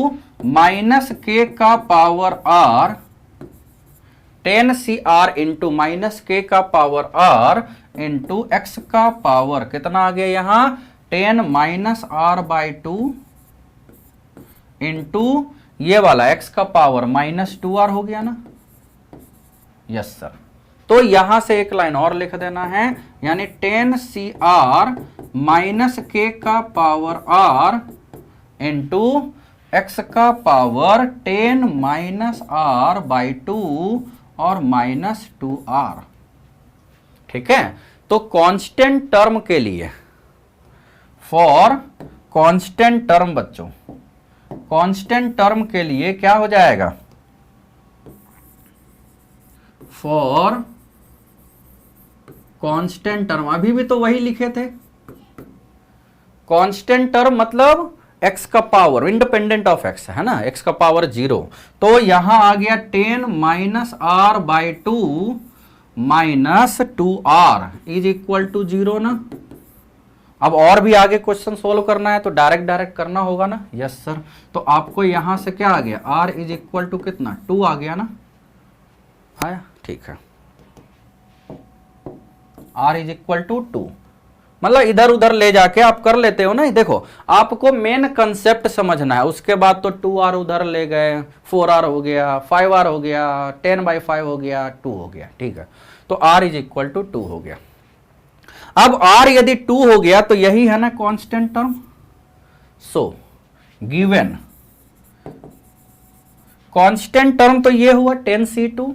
minus k का power r, 10cr into minus k का पावर r इंटू x का पावर कितना आ गया यहां 10 - r/2 इंटू ये वाला x का पावर -2r हो गया ना। यस सर, तो यहां से एक लाइन और लिख देना है, यानी 10cr माइनस k का पावर r इंटू x का पावर 10 - r/2 और -2r। ठीक है, तो कांस्टेंट टर्म के लिए, फॉर कांस्टेंट टर्म बच्चों, कांस्टेंट टर्म के लिए क्या हो जाएगा, फॉर कांस्टेंट टर्म, अभी भी तो वही लिखे थे, कांस्टेंट टर्म मतलब x का पावर इंडिपेंडेंट ऑफ x, है ना, x का पावर 0, तो यहां आ गया 10 - r/2 -2r is equal to 0 ना। अब और भी आगे क्वेश्चन सोल्व करना है तो डायरेक्ट करना होगा ना। यस सर, तो आपको यहां से क्या आ गया, r इज इक्वल टू कितना 2 आ गया ना, आया, ठीक है, r इज इक्वल टू 2, मतलब इधर उधर ले जाके आप कर लेते हो ना। देखो आपको मेन कंसेप्ट समझना है, उसके बाद तो 2r उधर ले गए, 4r हो गया, 5r हो गया, 10/5 हो गया, 2 हो गया, ठीक है। तो r इज इक्वल टू 2 हो गया। अब r यदि 2 हो गया तो यही है ना constant term. So given constant term तो ये हुआ 10c2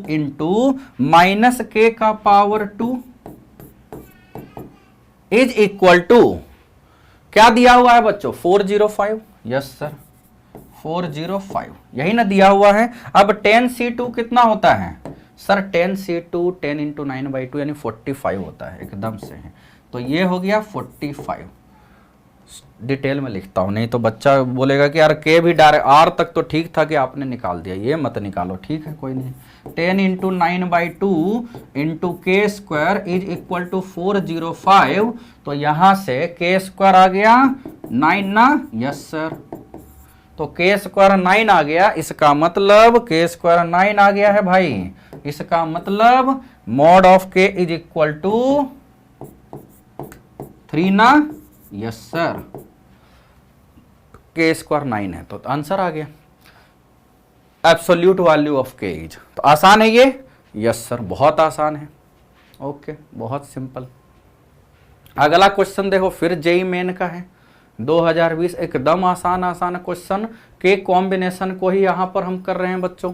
इंटू माइनस के का पावर 2 इज इक्वल टू क्या दिया हुआ है बच्चों 405। यस सर 405 यही ना दिया हुआ है। अब 10c2 कितना होता है सर 10c2 10 इंटू 9/2 यानी 45 होता है, एकदम से है। तो ये हो गया 45। डिटेल में लिखता हूं नहीं तो बच्चा बोलेगा कि यार के भी डायरेक्ट आर तक तो ठीक था कि आपने निकाल दिया, ये मत निकालो, ठीक है कोई नहीं। 10 इंटू 9/2 इंटू के स्क्वायर इज इक्वल टू 405। तो यहां से के स्क्वायर आ गया 9 ना। यस सर तो के स्क्वायर 9 आ गया, इसका मतलब के स्क्वायर 9 आ गया है भाई। इसका मतलब मॉड ऑफ के इज इक्वल टू 3 ना। यस सर के स्क्वायर 9 है तो आंसर आ गया एब्सोल्यूट वैल्यू ऑफ के इज। तो आसान है ये। यस सर बहुत आसान है। ओके बहुत सिंपल। अगला क्वेश्चन देखो फिर जेई मेन का है 2020, एकदम आसान क्वेश्चन के कॉम्बिनेशन को ही यहां पर हम कर रहे हैं बच्चों।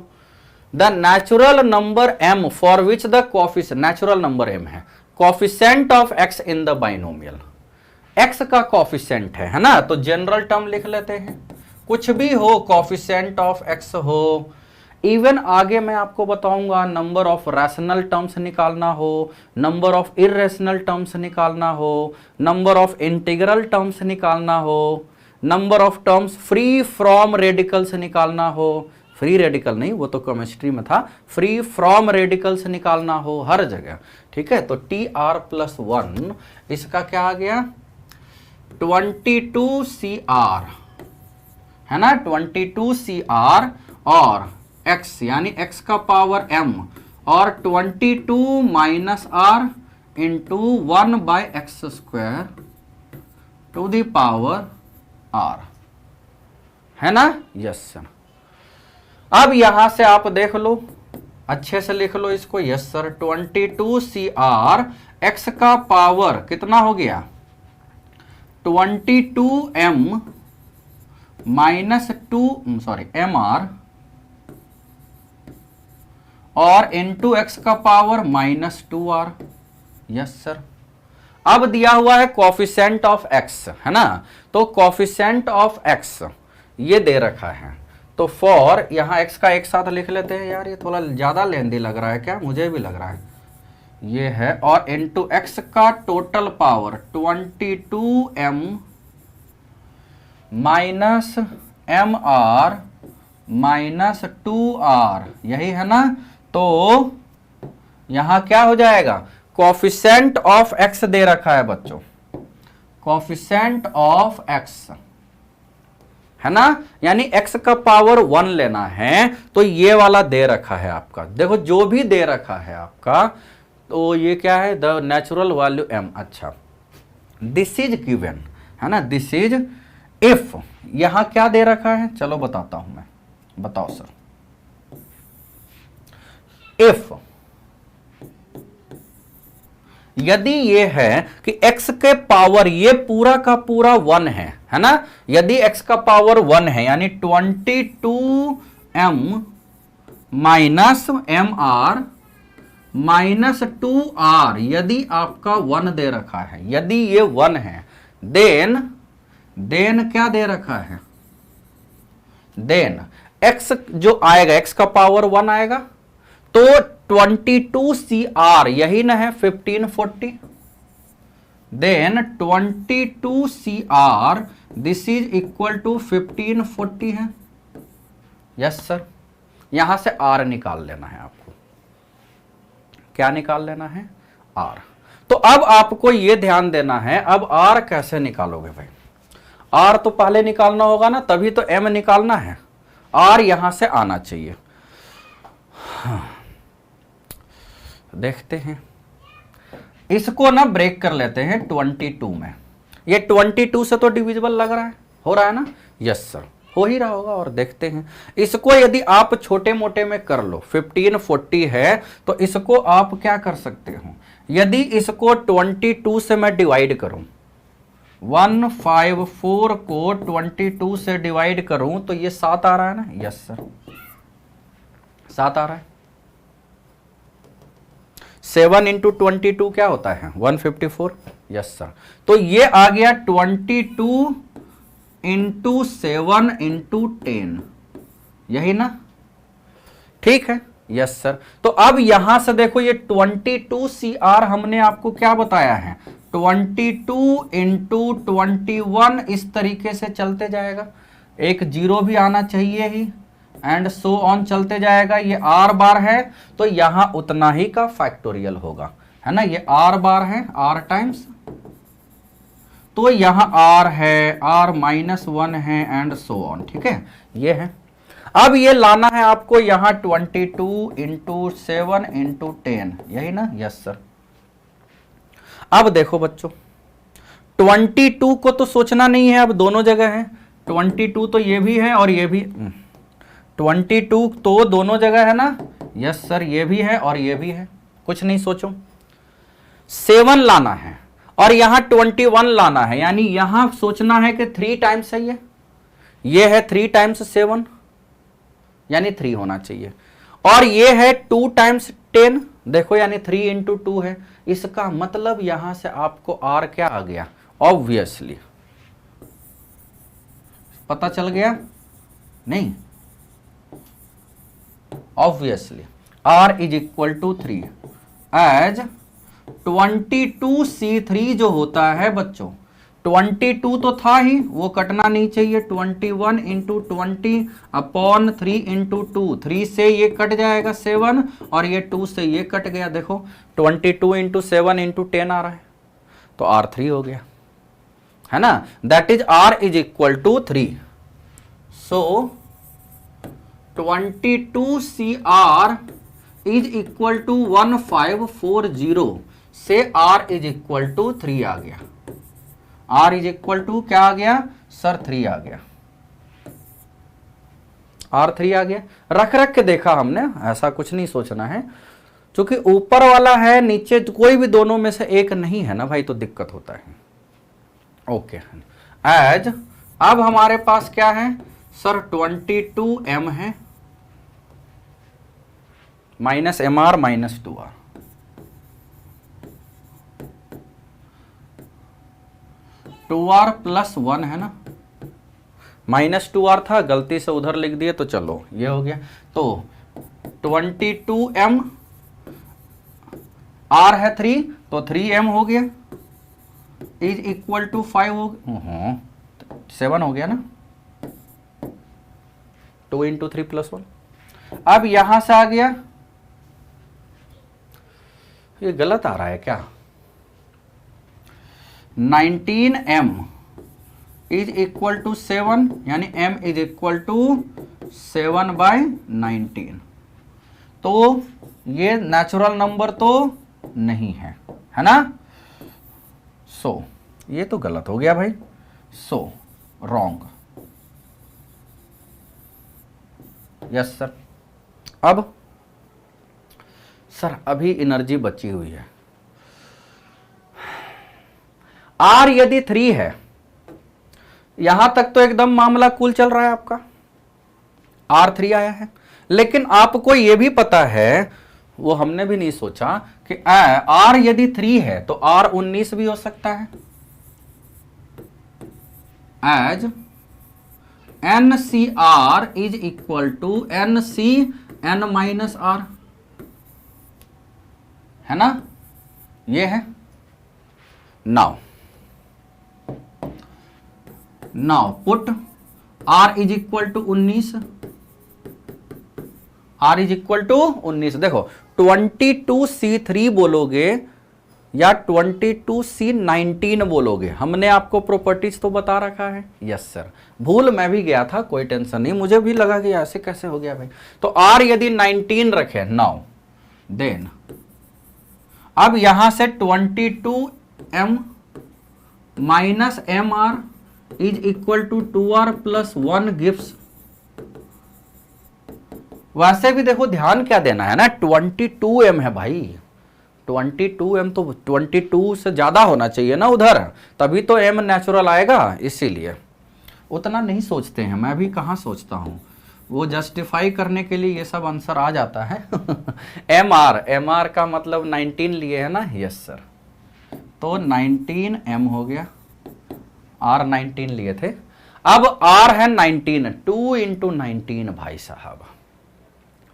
The natural number m for which the coefficient, natural number m है, coefficient of x in the binomial, x का कोफिशिएंट है ना। तो जनरल टर्म लिख लेते हैं, कुछ भी हो कोफिशिएंट ऑफ x हो। इवन आगे मैं आपको बताऊंगा नंबर ऑफ रैशनल टर्म्स निकालना हो, नंबर ऑफ इर्रेशनल टर्म्स निकालना हो, नंबर ऑफ इंटीग्रल टर्म्स निकालना हो, number of terms free from radicals निकालना हो। फ्री रेडिकल नहीं, वो तो केमिस्ट्री में था, फ्री फ्रॉम रेडिकल्स निकालना हो हर जगह, ठीक है। तो Tr+1 इसका क्या आ गया 22Cr है ना, 22Cr और x यानी x का पावर m और 22 minus r into 1/x² to the power r है ना। यस सर अब यहां से आप देख लो, अच्छे से लिख लो इसको। यस सर 22Cr x का पावर कितना हो गया 22m माइनस 2 सॉरी mr और इंटू x का पावर -2r। यस सर अब दिया हुआ है कोफिशिएंट ऑफ x है ना। तो कोफिशिएंट ऑफ x ये दे रखा है, तो फॉर यहां x का एक साथ लिख लेते हैं। यार ये थोड़ा ज्यादा लेंदी लग रहा है क्या, मुझे भी लग रहा है ये है। और इंटू x का total power 22m minus mr minus 2r, यही है ना। तो यहां क्या हो जाएगा कोफिशिएंट ऑफ x दे रखा है बच्चों, कोफिशिएंट ऑफ x है ना, यानी x का पावर 1 लेना है। तो ये वाला दे रखा है आपका, देखो जो भी दे रखा है आपका, तो ये क्या है द नेचुरल वैल्यू m। अच्छा दिस इज गिवन है ना, दिस इज इफ यहां क्या दे रखा है चलो बताता हूं मैं, बताओ सर। इफ यदि ये है कि x के पावर ये पूरा का पूरा 1 है ना, यदि x का पावर 1 है यानी 22m minus mr minus 2r, यदि आपका 1 दे रखा है, यदि ये 1 है, देन क्या दे रखा है, देन x जो आएगा x का पावर 1 आएगा, तो 22Cr यही ना है 1540, then 22Cr this is equal to 1540 है। यस सर यहां से r निकाल लेना है आपको, क्या निकाल लेना है r। तो अब आपको यह ध्यान देना है, अब r कैसे निकालोगे भाई, r तो पहले निकालना होगा ना, तभी तो m निकालना है, r यहां से आना चाहिए। हाँ। देखते हैं इसको ना ब्रेक कर लेते हैं 22 में। ये 22 से तो डिविजिबल लग रहा है, हो रहा है ना? यस सर, हो ही रहा होगा। और देखते हैं इसको, यदि आप छोटे मोटे में कर लो, 1540 है तो इसको आप क्या कर सकते हो, यदि इसको 22 से मैं डिवाइड करूं, 154 को 22 से डिवाइड करूं तो ये 7 आ रहा है ना? यस सर, 7 आ रहा है। 7 इंटू 22 क्या होता है? 154। यस सर, तो ये आ गया 22 इंटू 7 इंटू 10, यही ना? ठीक है। यस सर, तो अब यहां से देखो ये 22CR हमने आपको क्या बताया है, 22 इंटू 21 इस तरीके से चलते जाएगा, एक जीरो भी आना चाहिए ही, एंड सो ऑन चलते जाएगा। ये R बार है तो यहां उतना ही का फैक्टोरियल होगा, है ना? ये R बार है, R टाइम्स, तो यहां R है, R -1 है, एंड सो ऑन। ठीक है, ये है। अब ये लाना है आपको यहां 22 इंटू 7 इंटू 10, यही ना? Yes sir. अब देखो बच्चों, 22 को तो सोचना नहीं है, अब दोनों जगह है 22, तो ये भी है और ये भी, 22 तो दोनों जगह है ना? यस सर, ये भी है और ये भी है, कुछ नहीं सोचो। 7 लाना है और यहां 21 लाना है, यानी यहां सोचना है कि 3 टाइम्स है, ये है 3 टाइम्स 7, यानी 3 होना चाहिए, और ये है 2 टाइम्स 10, देखो यानी 3 इंटू 2 है। इसका मतलब यहां से आपको R क्या आ गया? ऑब्वियसली पता चल गया नहीं? Obviously R is equal to 3 as 22C3 जो होता है बच्चों, 22 तो था ही, वो कटना नहीं चाहिए, 21 इंटू 20 अपॉन 3 इंटू 2, 3 से ये कट जाएगा 7, और ये 2 से ये कट गया, देखो 22 इंटू 7 इंटू 10 आ रहा है, तो R3 हो गया, है ना? That is R is equal to 3। So 22CR is equal to 1540 से R इज इक्वल टू 3 आ गया। R इज इक्वल टू क्या आ गया सर? 3 आ गया, R3 आ गया। रख रख के देखा हमने, ऐसा कुछ नहीं सोचना है, क्योंकि ऊपर वाला है, नीचे कोई भी दोनों में से एक नहीं है ना भाई, तो दिक्कत होता है। ओके, एज अब हमारे पास क्या है सर? 22M है minus MR minus 2R, R plus 1 है ना? -2R था, गलती से उधर लिख दिए, तो चलो ये हो गया। तो 22M, R है 3, तो 3M हो गया, इज इक्वल टू 5 हो गया, 7 हो गया ना? 2 इंटू 3 प्लस 1। अब यहां से आ गया, ये गलत आ रहा है क्या? 19M इज इक्वल टू 7, यानी M इज इक्वल टू 7/19, तो ये नेचुरल नंबर तो नहीं है, है ना? सो ये तो गलत हो गया भाई, सो रॉन्ग। Yes sir. अब सर अभी एनर्जी बची हुई है, R यदि 3 है, यहां तक तो एकदम मामला कूल चल रहा है आपका, R3 आया है, लेकिन आपको यह भी पता है, वो हमने भी नहीं सोचा कि R यदि 3 है तो R 19 भी हो सकता है, as NCR is equal to NCN minus R, है ना? ये है। Now put R is equal to 19, R is equal to 19, देखो 22C3 बोलोगे या 22C19 बोलोगे, हमने आपको प्रॉपर्टीज तो बता रखा है। यस सर, भूल मैं भी गया था, कोई टेंशन नहीं, मुझे भी लगा कि ऐसे कैसे हो गया भाई। तो R यदि 19 रखे, नाउ देन अब यहां से 22m minus mr is equal to 2r plus 1 gives. वैसे भी देखो ध्यान क्या देना है ना, 22m है भाई, 22m तो 22 से ज्यादा होना चाहिए ना उधर, तभी तो m नेचुरल आएगा, इसीलिए उतना नहीं सोचते हैं। मैं भी कहाँ सोचता हूँ, वो जस्टिफाई करने के लिए ये सब आंसर आ जाता है। mr का मतलब 19 लिए है ना, यस सर, तो 19m हो गया, r 19 लिए थे, अब r है 19, 2 इंटू 19 भाई साहब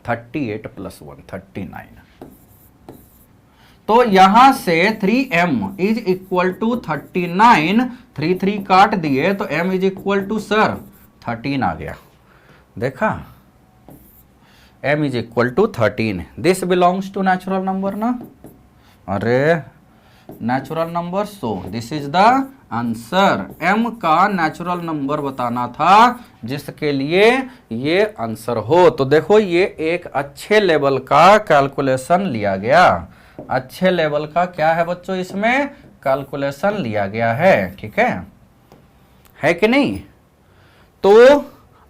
38 प्लस 1 39। तो यहां से 3m इज इक्वल टू 39, 3 काट दिए तो m is equal to sir 13 आ गया, देखा, m is equal to 13। This belongs to natural number ना, अरे natural number, so this is the answer. m का नेचुरल नंबर बताना था जिसके लिए ये आंसर हो। तो देखो ये एक अच्छे लेवल का कैलकुलेशन लिया गया, अच्छे लेवल का क्या है बच्चों, इसमें कैलकुलेशन लिया गया है, ठीक है कि नहीं। तो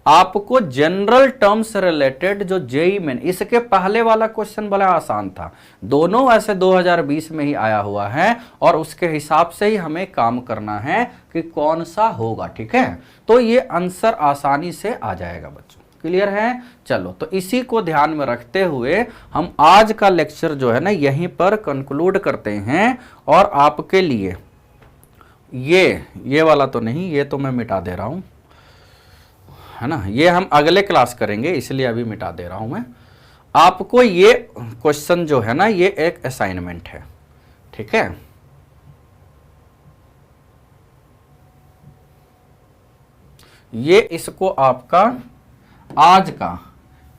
आपको जनरल टर्म से रिलेटेड जो जेईई मेन, इसके पहले वाला क्वेश्चन बड़ा आसान था, दोनों वैसे 2020 में ही आया हुआ है और उसके हिसाब से ही हमें काम करना है कि कौन सा होगा, ठीक है। तो ये आंसर आसानी से आ जाएगा बच्चों, क्लियर है। चलो तो इसी को ध्यान में रखते हुए हम आज का लेक्चर जो है ना यहीं पर कंक्लूड करते हैं। और आपके लिए ये वाला तो नहीं, ये तो मैं मिटा दे रहा हूं, है ना, ये हम अगले क्लास करेंगे, इसलिए अभी मिटा दे रहा हूं मैं। आपको ये क्वेश्चन जो है ना ये एक असाइनमेंट है, ठीक है। ये इसको आपका आज का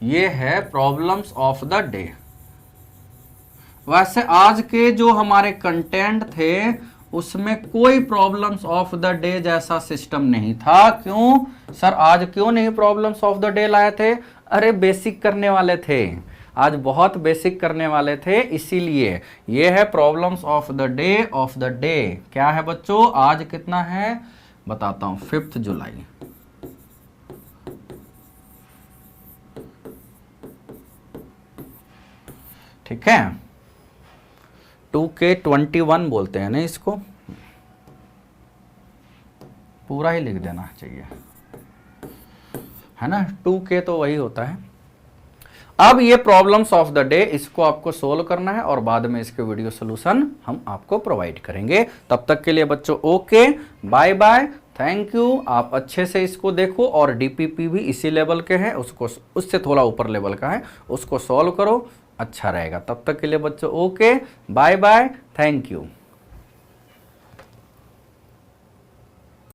ये है प्रॉब्लम्स ऑफ द डे। वैसे आज के जो हमारे कंटेंट थे उसमें कोई प्रॉब्लम्स ऑफ द डे जैसा सिस्टम नहीं था। क्यों सर, आज क्यों नहीं प्रॉब्लम्स ऑफ द डे लाए थे? अरे बेसिक करने वाले थे, आज बहुत बेसिक करने वाले थे, इसीलिए ये है प्रॉब्लम्स ऑफ द डे। क्या है बच्चों, आज कितना है बताता हूं, 5 जुलाई। ठीक है, 2K21 बोलते हैं ना इसको, पूरा ही लिख देना चाहिए, है ना, 2K तो वही होता है। अब ये प्रॉब्लम्स ऑफ द डे, इसको आपको सोल्व करना है और बाद में इसके वीडियो सोल्यूशन हम आपको प्रोवाइड करेंगे। तब तक के लिए बच्चों okay, bye bye, thank you. आप अच्छे से इसको देखो और डीपीपी भी इसी लेवल के हैं, उसको उससे थोड़ा ऊपर लेवल का है, उसको सॉल्व करो, अच्छा रहेगा। तब तक के लिए बच्चों okay, bye bye, thank you.